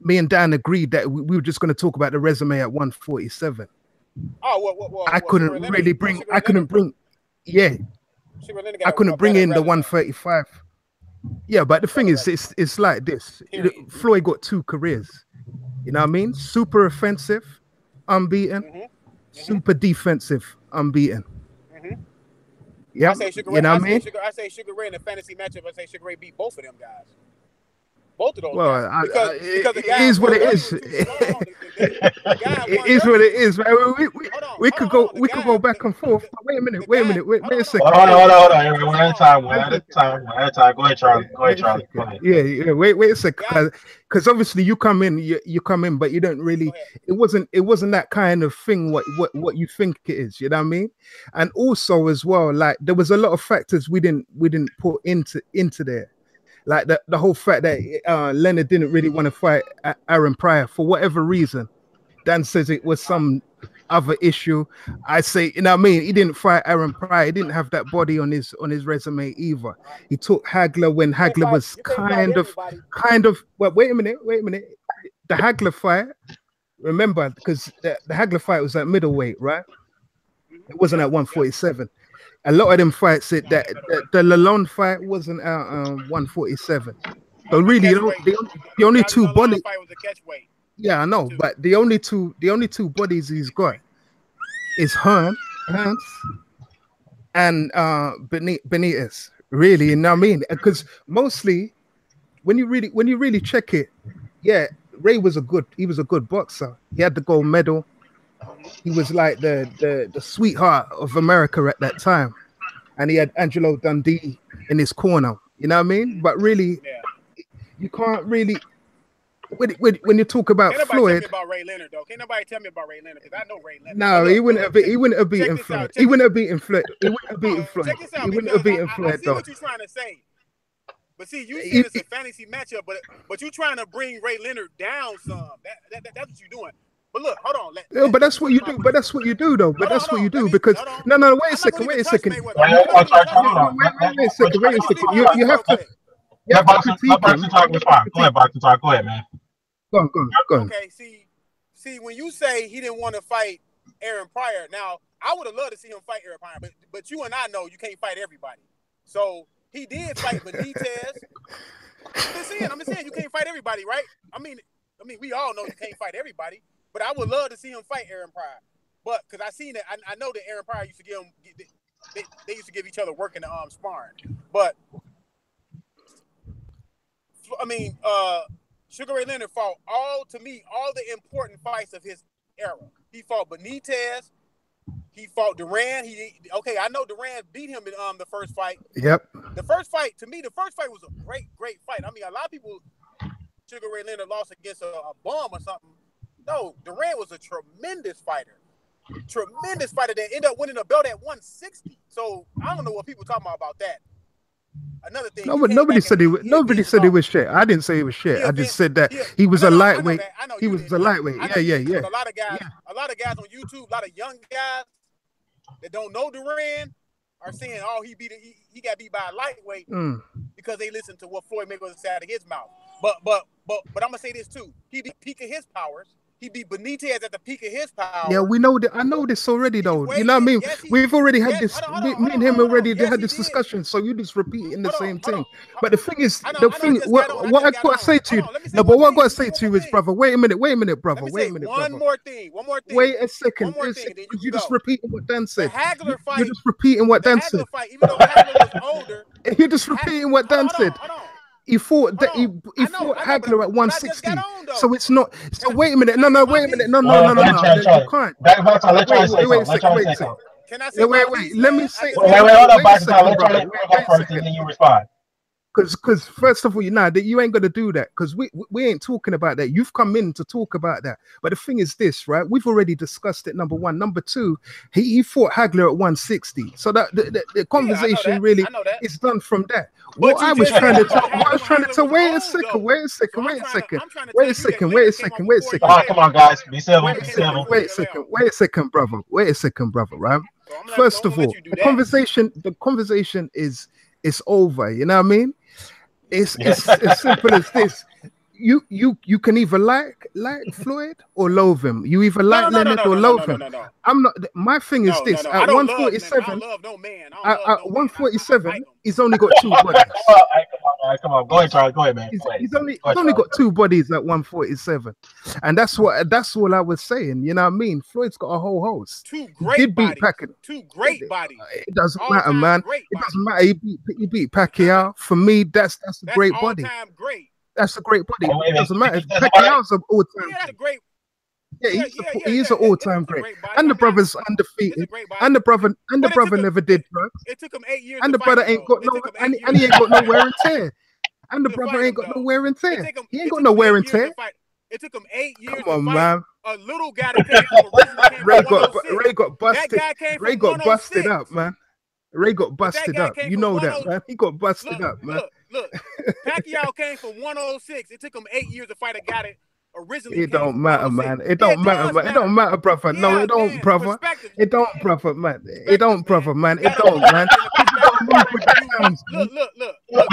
me and Dan agreed that we were just going to talk about the resume at 147. I couldn't bring in the 135. Yeah, but the thing is, it's like this. Floyd got 2 careers. You know what I mean? Super offensive, unbeaten. Super defensive, unbeaten. Yeah, you know what I mean? I say Sugar Ray in a fantasy matchup. I say Sugar Ray beat both of them guys. Both of those. Well, guys. Because it is what it is. It is what it is, man. We could go back and forth. Wait a minute. Wait a second. Hold on. One at a time. Go ahead, Charlie. Go ahead. Yeah. Wait a second. Because obviously you come in, but you don't really. It wasn't that kind of thing. What you think it is. You know what I mean? And also as well, like there was a lot of factors we didn't put into there. Like the whole fact that Leonard didn't really want to fight Aaron Pryor for whatever reason. Dan says it was some other issue. I say, you know what I mean? He didn't fight Aaron Pryor. He didn't have that body on his resume either. He took Hagler when Hagler was kind of. Well, wait a minute. The Hagler fight. Remember, because the Hagler fight was at middleweight, right? It wasn't at 147. a lot of them fights, the Lalonde fight wasn't out 147. So really, the only two bodies. Yeah, I know, but the only two bodies he's got is Hearns and Benitez. Really, you know what I mean? Because mostly, when you really check it, yeah, Ray was a good boxer. He had the gold medal. He was like the sweetheart of America at that time, and he had Angelo Dundee in his corner. You know what I mean? But really, you can't really when you talk about Floyd. Tell me about Ray Leonard, though. Can't nobody tell me about Ray Leonard because I know Ray Leonard. No, he wouldn't have beaten Floyd. He wouldn't have beaten Floyd. He wouldn't have beaten Floyd. Check this out. He wouldn't have beaten Floyd, I see though. what you're trying to say. But see, you see it's a fantasy matchup, but you're trying to bring Ray Leonard down some. That's what you're doing. But look, hold on. But that's what you do. But that's what you do, though. But that's what you do because no. Wait a second. Wait a second. You have to. Yeah, boxing talk was fine. Go ahead, boxing talk. Go ahead, man. Go on. Okay, see, when you say he didn't want to fight Aaron Pryor, now I would have loved to see him fight Aaron Pryor, but you and I know you can't fight everybody. So he did fight Benitez. I'm just saying you can't fight everybody, right? I mean, we all know you can't fight everybody, but I would love to see him fight Aaron Pryor. But because I seen it, I know that Aaron Pryor used to give him. They used to give each other work in the sparring, but. I mean, Sugar Ray Leonard fought all the important fights of his era. He fought Benitez. He fought Duran. I know Duran beat him in the first fight. Yep. The first fight was a great fight. I mean, a lot of people Sugar Ray Leonard lost against a bum or something. No, Duran was a tremendous fighter. Tremendous fighter that ended up winning a belt at 160. So I don't know what people talking about that. Another thing. No, but nobody said he was shit. I didn't say he was shit. I just said that he was a lightweight. He was a lightweight. Yeah. A lot of guys on YouTube, a lot of young guys that don't know Duran are saying, "Oh, he got beat by a lightweight because they listened to what Floyd Mayweather said out of his mouth." But I'm gonna say this too. He beat peak of his powers. He beat Benitez at the peak of his power. Yeah, we know that. I know this already, though. You know what I mean? We've already had this. Me and him already had this discussion. So you just repeating the same thing. But the thing is, what I gotta say to you, no, but what I gotta say to you is, brother. Wait a minute, brother. Wait a minute, brother. One more thing. Wait a second. You just repeating what Dan said. You're just repeating what Dan said. Even though Hagler was older, you're just repeating what Dan said. He fought Hagler at 160. So it's not. So wait a minute. No. Wait a minute. No. You can't. Can I say? Wait. Let me say. Wait. Hold on, Boxing Talk. Let you go first, and then you respond. Because first of all, you ain't gonna do that because we ain't talking about that. You've come in to talk about that. But the thing is this, right? We've already discussed it. Number one. Number two, he fought Hagler at 160. So that the conversation really is done from that. What I was trying to tell. Wait a second. Oh, come on, guys. Be civil. Wait a second, brother. Right? First of all, the conversation is over. You know what I mean? It's as simple as this. You can either like Floyd or loathe him. You either like Leonard or loathe him. I'm not. My thing is this: at 147, at 147, he's only got two bodies. Come on, go ahead, Charlie. Go ahead, man. He's only got two bodies at 147, and that's all I was saying. You know what I mean? Floyd's got a whole host. Two great bodies. Two great bodies. It doesn't matter, man. It doesn't matter. He beat Pacquiao. For me, that's a great body. Great. That's a great body. It doesn't matter. Pacquiao's an all-time. That's a great. Yeah, he's an all-time great. And the brother's undefeated. And the brother never did drugs. It took him 8 years. And the brother ain't got no, and he ain't got no wear and tear. And the brother ain't got no wear and tear. He ain't got no wear and tear. It took him 8 years. Come on, man. A little guy that came from Ray got busted. Ray got busted up, man. Ray got busted up. You know that, man. He got busted up, man. Look, Pacquiao came from 106. It took him 8 years to fight a guy that originally. It don't matter, man. It don't matter, man. It don't matter, brother. No, it don't, brother. It don't, brother, man. It don't, brother, man. It don't, man. Look. You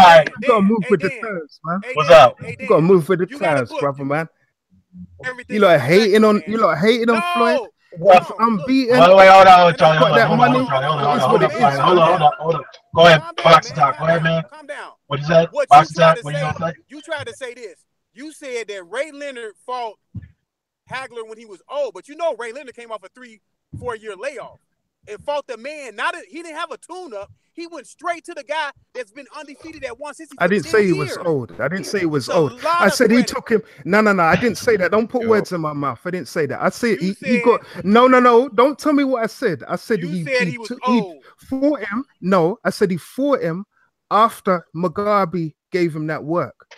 gotta move with the terms, man. What's up? You gotta move with the terms, brother, man. You like hating on Floyd. unbeaten. Wait, hold on, Charlie. Got that money. Hold on. Go ahead, boxing talk. Go ahead, man. Calm down. What you said? Boxing talk. What you gonna say? You tried to say this. You said that Ray Leonard fought Hagler when he was old, but you know Ray Leonard came off a 3-4 year layoff and fought the man. He didn't have a tune-up. He went straight to the guy that's been undefeated at 160. I didn't say he was old. I didn't say he was old. I said he took him. No. I didn't say that. Don't put words in my mouth. I didn't say that. I said he got. No. Don't tell me what I said. I said he fought him. No, I said he fought him after Mugabe gave him that work.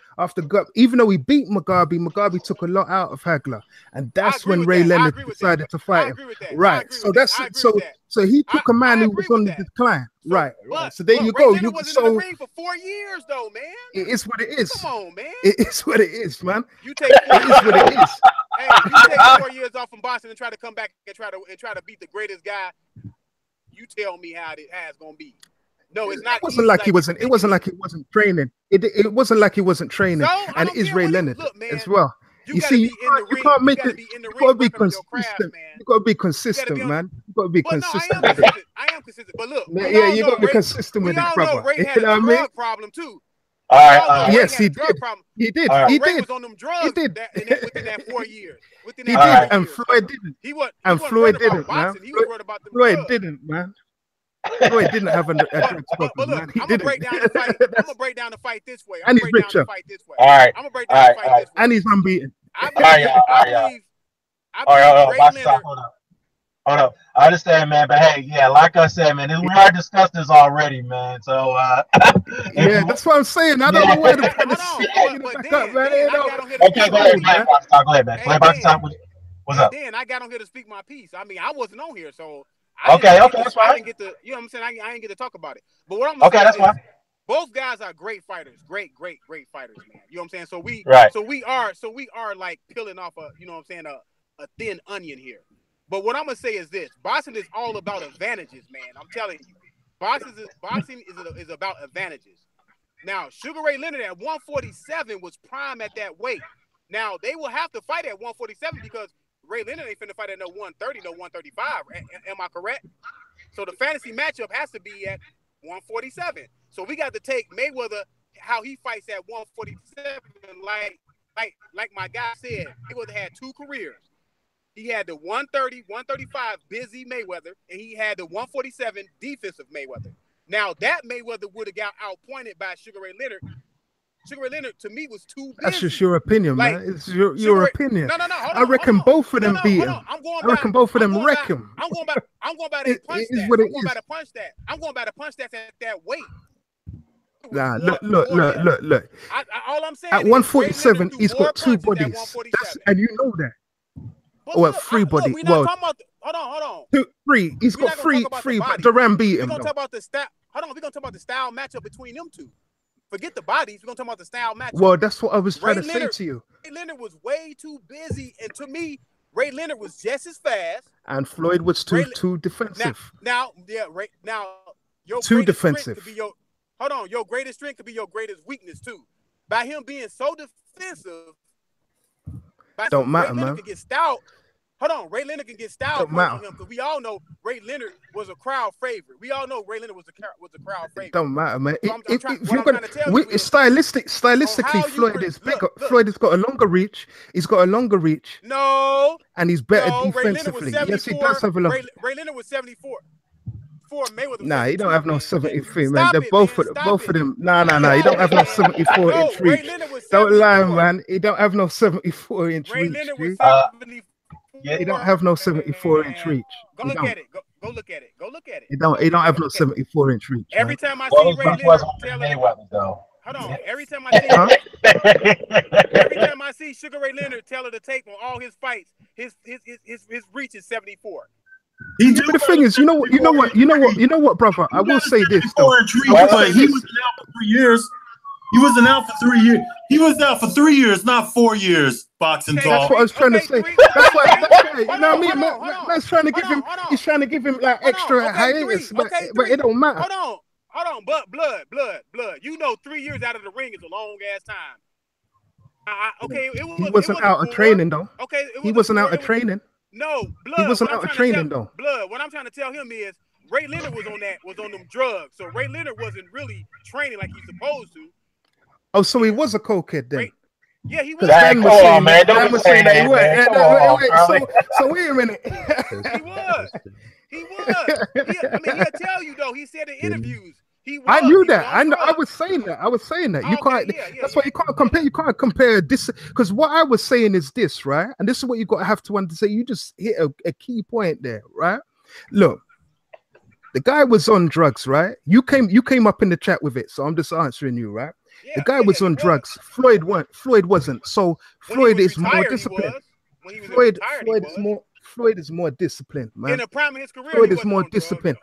Even though he beat Mugabe took a lot out of Hagler, and that's when Ray Leonard decided to fight him. Right. So that's so he took a man who was on the decline. Right. So there you go. You was in the ring for 4 years, though, man. It is what it is. Come on, man. It is what it is, man. You take 4 years. It is what it is. Hey, you take 4 years off from Boston and try to come back and try to beat the greatest guy. You tell me how it's gonna be. No, it's not. It wasn't like he wasn't. It wasn't like he wasn't training. It wasn't like he wasn't training. So, and it's Ray Leonard as well. You see, you can't make it. You gotta be consistent. You gotta be consistent, man. You gotta be consistent. I am consistent. But look, yeah, you gotta be consistent with it, brother. Ray had a drug problem too. All right. Yes, he did. He did. He Ray did. was on them drugs. He did. Within that 4 years. He did, and Floyd didn't. And Floyd didn't, man. Floyd didn't, man. Floyd didn't have a drug problem. But look, I'm gonna break down the fight. I'm gonna break down the fight this way. And he's richer. All right. I'm gonna break down the fight this way. And he's unbeaten. I believe Ray Leonard. Hold up. I understand, man, but hey, yeah, like I said, man, we already discussed this already, man. So yeah, that's what I'm saying. I don't know where to put this shit. Okay, go ahead, man. Go ahead, man. What's up? Then I got on here to speak my piece. I mean, I wasn't on here, so that's fine. I didn't get to, you know what I'm saying? I didn't get to talk about it. But what I'm saying that's fine. Both guys are great fighters, great fighters, man. You know what I'm saying? So we are like peeling off a, you know what I'm saying, a thin onion here. But what I'm gonna say is this: boxing is all about advantages, man. I'm telling you, boxing is about advantages. Now, Sugar Ray Leonard at 147 was prime at that weight. Now they will have to fight at 147 because Ray Leonard ain't finna fight at no 130, no 135. Am I correct? So the fantasy matchup has to be at 147. So we got to take Mayweather how he fights at 147. Like my guy said, Mayweather had 2 careers. He had the 130, 135 busy Mayweather, and he had the 147 defensive Mayweather. Now, that Mayweather would have got outpointed by Sugar Ray Leonard. Sugar Ray Leonard, to me, was too busy. That's just your opinion, man. It's your opinion. No. I reckon both of them beat him. I reckon both of them wreck him. I'm going by that punch stat. I'm going by the punch stat. I'm going by the punch stat at that weight. Nah, look. All I'm saying at 147, he's got 2 bodies. And you know that. Or 3 bodies. Well, hold on. 3. He's got 3, but Duran beat him. We're gonna talk about the style. Hold on, we're gonna talk about the style matchup between them two. Forget the bodies. We're gonna talk about the style matchup. Well, that's what I was trying to say to you. Ray Leonard was way too busy, and to me, Ray Leonard was just as fast. And Floyd was too defensive. Now, your too defensive. Your greatest strength could be your greatest weakness too. By him being so defensive, don't matter, Ray Leonard man. can get stout. Ray Leonard can get styled on him because we all know Ray Leonard was a crowd favorite. We all know Ray Leonard was a crowd favorite. Don't matter, man. Stylistically, Floyd is bigger. Floyd has got a longer reach. He's got a longer reach. No. And he's better defensively. Yes, he does have a long. Ray Leonard was 74. Mayweather. Nah, he don't have no 73, man. They're both of them. Nah. He don't have no 74-inch reach. Don't lie, man. He don't have no 74-inch reach. He don't have no 74-inch reach. Go look at it. He don't have no 74-inch reach. Every time I see Ray Leonard, hold on. Every time I see Sugar Ray Leonard tell her to take on all his fights, his reach is 74. But the thing is, you know what, brother? I will say this though. He wasn't out for 3 years. He wasn't out for 3 years. He was out for 3 years, not 4 years. Boxing talk. That's what I was trying to say. That's why. You know what I mean? Man's trying to give him. He's trying to give him like extra hiatus, but it don't matter. Hold on. But blood. You know, 3 years out of the ring is a long ass time. He wasn't out of training though. Okay, he wasn't out of training. No, Blood. He wasn't out of training though. Blood. What I'm trying to tell him is Ray Leonard was on them drugs. So Ray Leonard wasn't really training like he's supposed to. Oh, so he was a cokehead then? Yeah, he was. Come on, man. Don't be saying that. So wait a minute. He was. I mean, he'll tell you though. He said in interviews. I knew that. I was saying that. You can't. That's why you can't compare. You can't compare this, because what I was saying is this, right? And this is what you got to have to understand. You just hit a key point there, right? Look, the guy was on drugs, right? You came up in the chat with it, so I'm just answering you, right? The guy was on drugs. Floyd wasn't. So Floyd is more disciplined. Floyd is more disciplined, man. In the prime of his career, Floyd is more disciplined.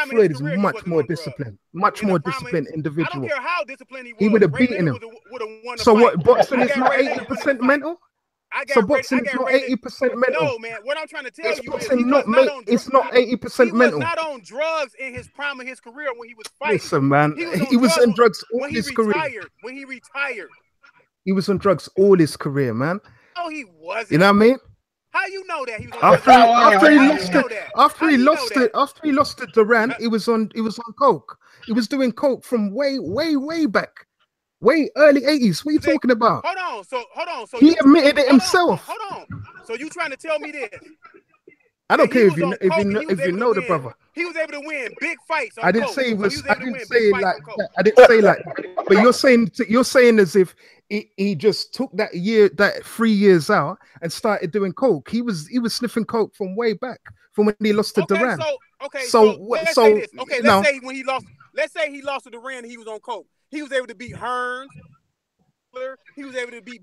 Floyd is much more disciplined, individual. I don't care how disciplined he was. He would have beaten him. So what? Boxing is not 80% mental. So boxing is not 80% mental. No, man. What I'm trying to tell you is it's not 80% mental. He was not on drugs in his prime of his career when he was fighting. Listen, man. He was on drugs all his career. When he retired. He was on drugs all his career, man. No, he wasn't. You know what I mean? How you know that he was after he lost to Duran, he was on coke. He was doing coke from way back, way early 80s. What are you talking about? Hold on. So he admitted it himself. Hold on. So you trying to tell me this? I don't care if you know the brother. He was able to win big fights. I didn't say it was. I didn't say like that. I didn't say like that. But you're saying as if he just took that 3 years out and started doing coke. He was sniffing coke from way back, from when he lost to Duran. So let's say let's say he lost to Duran and he was on coke. He was able to beat Hearns. He was able to beat,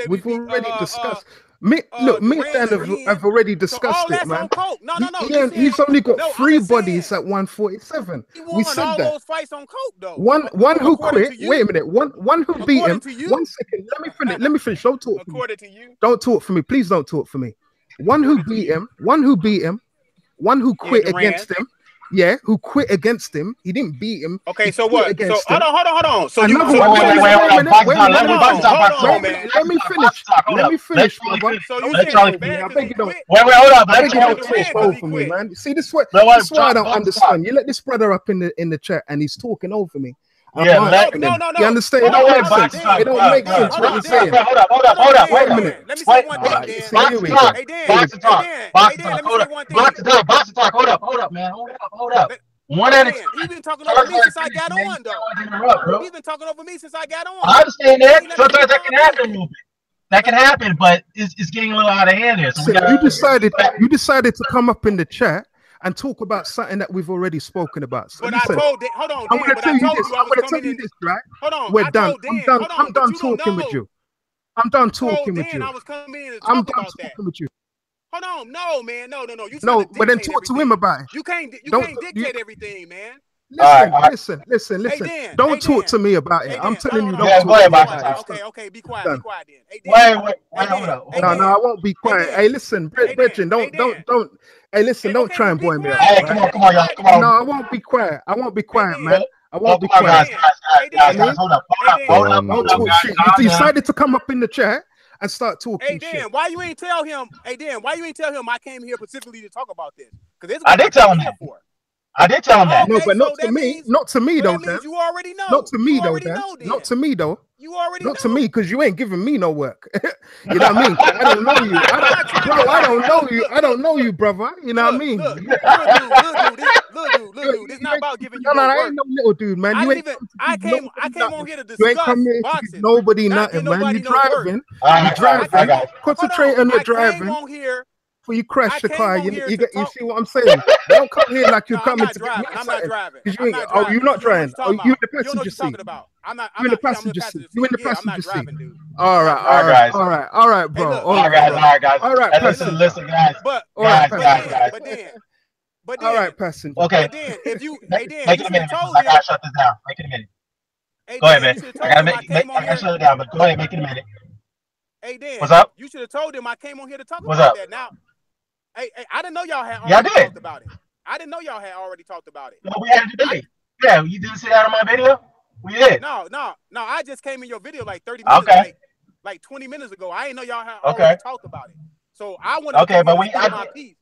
We've already discussed. Me and Dan have already discussed it, man. No. He's only got 3 bodies at 147. We said all that. Those fights on coke, though. One who quit. Wait a minute. One who beat him. 1 second. Let me finish. Don't talk. According to you. Don't talk for me. Please don't talk for me. One who beat him. One who quit against him. Yeah, who quit against him. He didn't beat him. Okay, so what? So hold on. So let me finish, brother. So you I beg you don't. Hold up. I beg you don't talk over me, man. See, this is what I don't understand. You let this brother up in the chat and he's talking over me. No. You understand? It don't make sense. It don't make sense what you're saying. Hold up. Wait a minute. Let me say one thing, Dan. Box talk. Hold up, man. Hold up. One at a time. He's been talking over me since I got on, though. He's been talking over me since I got on. I understand that. Sometimes that can happen a little bit. That can happen, but it's getting a little out of hand here. So you decided to come up in the chat and talk about something that we've already spoken about. So but listen, hold on, I'm going to tell you this, right? Hold on. We're done. I'm done talking with you. I'm done talking with you. I was coming in to I'm talk done about talking that. with you. Hold on, no, man, no. But then talk to him about it. You can't dictate everything, man. Listen. Don't talk to me about it. I'm telling you, don't talk about it. Okay, be quiet then. Wait, hold up. No, I won't be quiet. Hey, listen, Bridget, don't. Hey, listen, don't try and boy me up. Hey, come on, y'all. Come on. No, I won't be quiet, man. I won't be quiet. Guys, hold up. Don't talk shit. You decided to come up in the chat and start talking shit. Hey, Dan, why you ain't tell him I came here specifically to talk about this? I did tell him that. I did tell him that. No, but not to me. Not to me, though, Dan. You already know. Not to me, though, Dan. Not to me, though. You already know. Not to me, because you ain't giving me no work. You know what I mean? I don't know you. I don't know you. I don't know you, brother. You know what I mean? Look, dude. It's not about giving you no work. I ain't no little dude, man. I came on here to discuss boxing. Nobody nothing, man. You driving. Concentrate on the driving. Before you crash the car, you see what I'm saying? Don't come here like you're coming to get me. I'm not driving. Oh, you're not driving. Oh, you're in the passenger seat. You're in the passenger seat. You're in the passenger seat. All right, bro. All right, guys. Listen, guys. But all right, passenger. Okay. But then, if you, make it a minute. I gotta shut this down. Make it a minute. Go ahead, man. I gotta shut it down, but go ahead, make it a minute. Hey, Dan. What's up? You should have told him I came on here to talk What's about up? that. Now, hey, I didn't know y'all had already talked about it. I didn't know y'all had already talked about it. No, we had a debate. Yeah, you didn't see that on my video? We did. No. I just came in your video like 30 minutes, like 20 minutes ago. I didn't know y'all had already talked about it. So I want to speak my piece.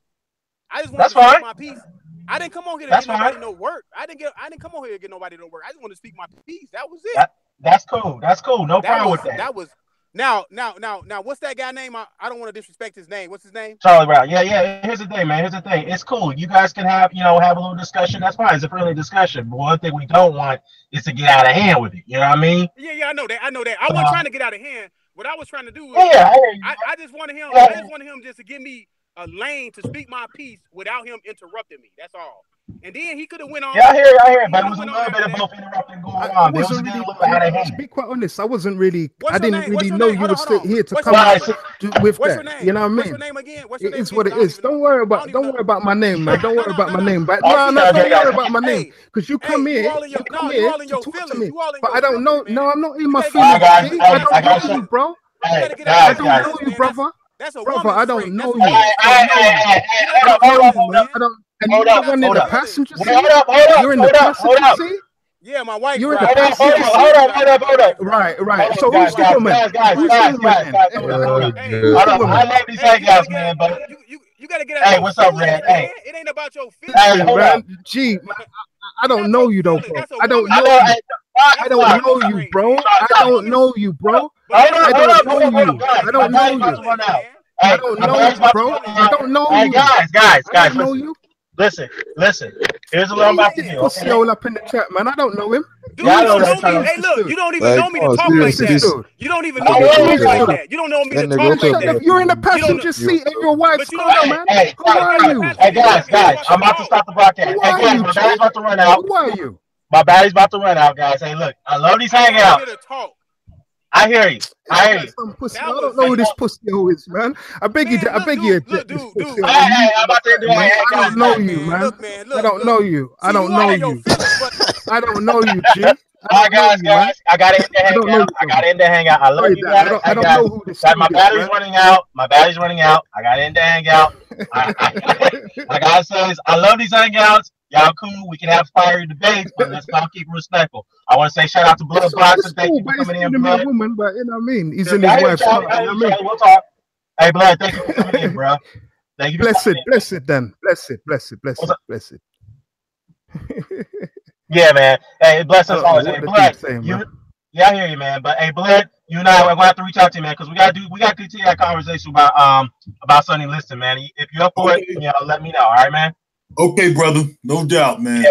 I just want to speak my piece. I didn't come on here to get nobody no work. I didn't come on here to get nobody no work. I just want to speak my piece. That was it. That's cool. That's cool. No problem with that. That was now. What's that guy name? I don't want to disrespect his name. What's his name? Charlie Brown. Yeah. Here's the thing, man. Here's the thing. It's cool. You guys can have a little discussion. That's fine. It's a friendly discussion. But one thing we don't want is to get out of hand with it. You know what I mean? Yeah. I know that. I wasn't trying to get out of hand. What I was trying to do was, I just wanted him. I just wanted him just to give me a lane to speak my piece without him interrupting me. That's all. And then he could have went on. Yeah, I hear it. But it was a little bit of both interrupting going on. To be quite honest, I wasn't really. I didn't really know you were still here to come with that. You know what I mean? What's your name again? It is what it is. Don't worry about my name, man. Don't worry about my name. But don't worry about my name because you come here to talk to me. But I don't know. No, I'm not in my feelings. I don't know you, bro. I don't know you, brother. Brother, I don't know you. Hold up. You're in the passenger seat. You're in the passenger seat. Yeah, my wife. You're in the passenger seat. Hold up. Right. So who's the woman? I love these hangouts, man. But you gotta get out. Hey, what's up, Red? Hey, it ain't about your feelings. Hey, man. Gee, I don't know you though, bro. I don't know you, bro. I don't know you, bro. I don't know you, bro. I don't know you. Guys. I don't know you. Listen. Here's what I'm about to do. Pussy all up in the chat, man. I don't know him. Dude, hey, look, you don't even know me to talk like that. You don't even know me to talk like that. You don't know me to talk like that. You're in the passenger seat of your wife's car, man. Who are you? Hey, guys, I'm about to stop the broadcast. Hey, guys, my battery's about to run out. Who are you? My battery's about to run out, guys. Hey, look, I love these hangouts. I hear you. I don't know who this pussy is, man. I beg you. Dude. I'm about to do I don't know you, man. I don't know you. I don't know you. I don't know you, G. All right, guys. I got it in the hangout. I love you guys. I don't know who this is. My battery's running out. I got it in the hangout. Like I said, I love these hangouts. Y'all cool. We can have fiery debates, but let's not keep it respectful. I want to say shout out to Blood Boxer. Thank you for coming in, Blood. Woman, but you know what I mean? He's in his wife's car. We'll talk. Hey, Blood, thank you for coming in, bro. Thank you. Blessed. Yeah, man. Hey, bless us always. Hey, Blood, I hear you, man. But hey, Blood, you and I, we're gonna have to reach out to you, man, because we gotta continue that conversation about Sonny Liston, man. If you're up for it, let me know. All right, man. Okay, brother. No doubt, man.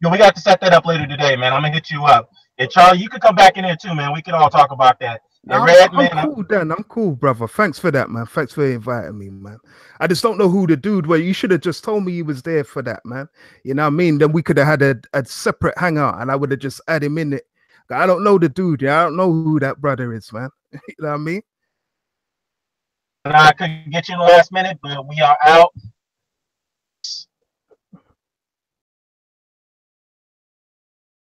Yeah, we got to set that up later today, man. I'm gonna hit you up. And Charlie, you could come back in here too, man. We can all talk about that. I'm cool, brother. Thanks for that, man. Thanks for inviting me, man. I just don't know who the dude was. You should have just told me you was there for that, man. You know what I mean? Then we could have had a separate hangout and I would have just had him in it. I don't know the dude. Yeah, I don't know who that brother is, man. You know what I mean? I couldn't get you in the last minute, but we are out.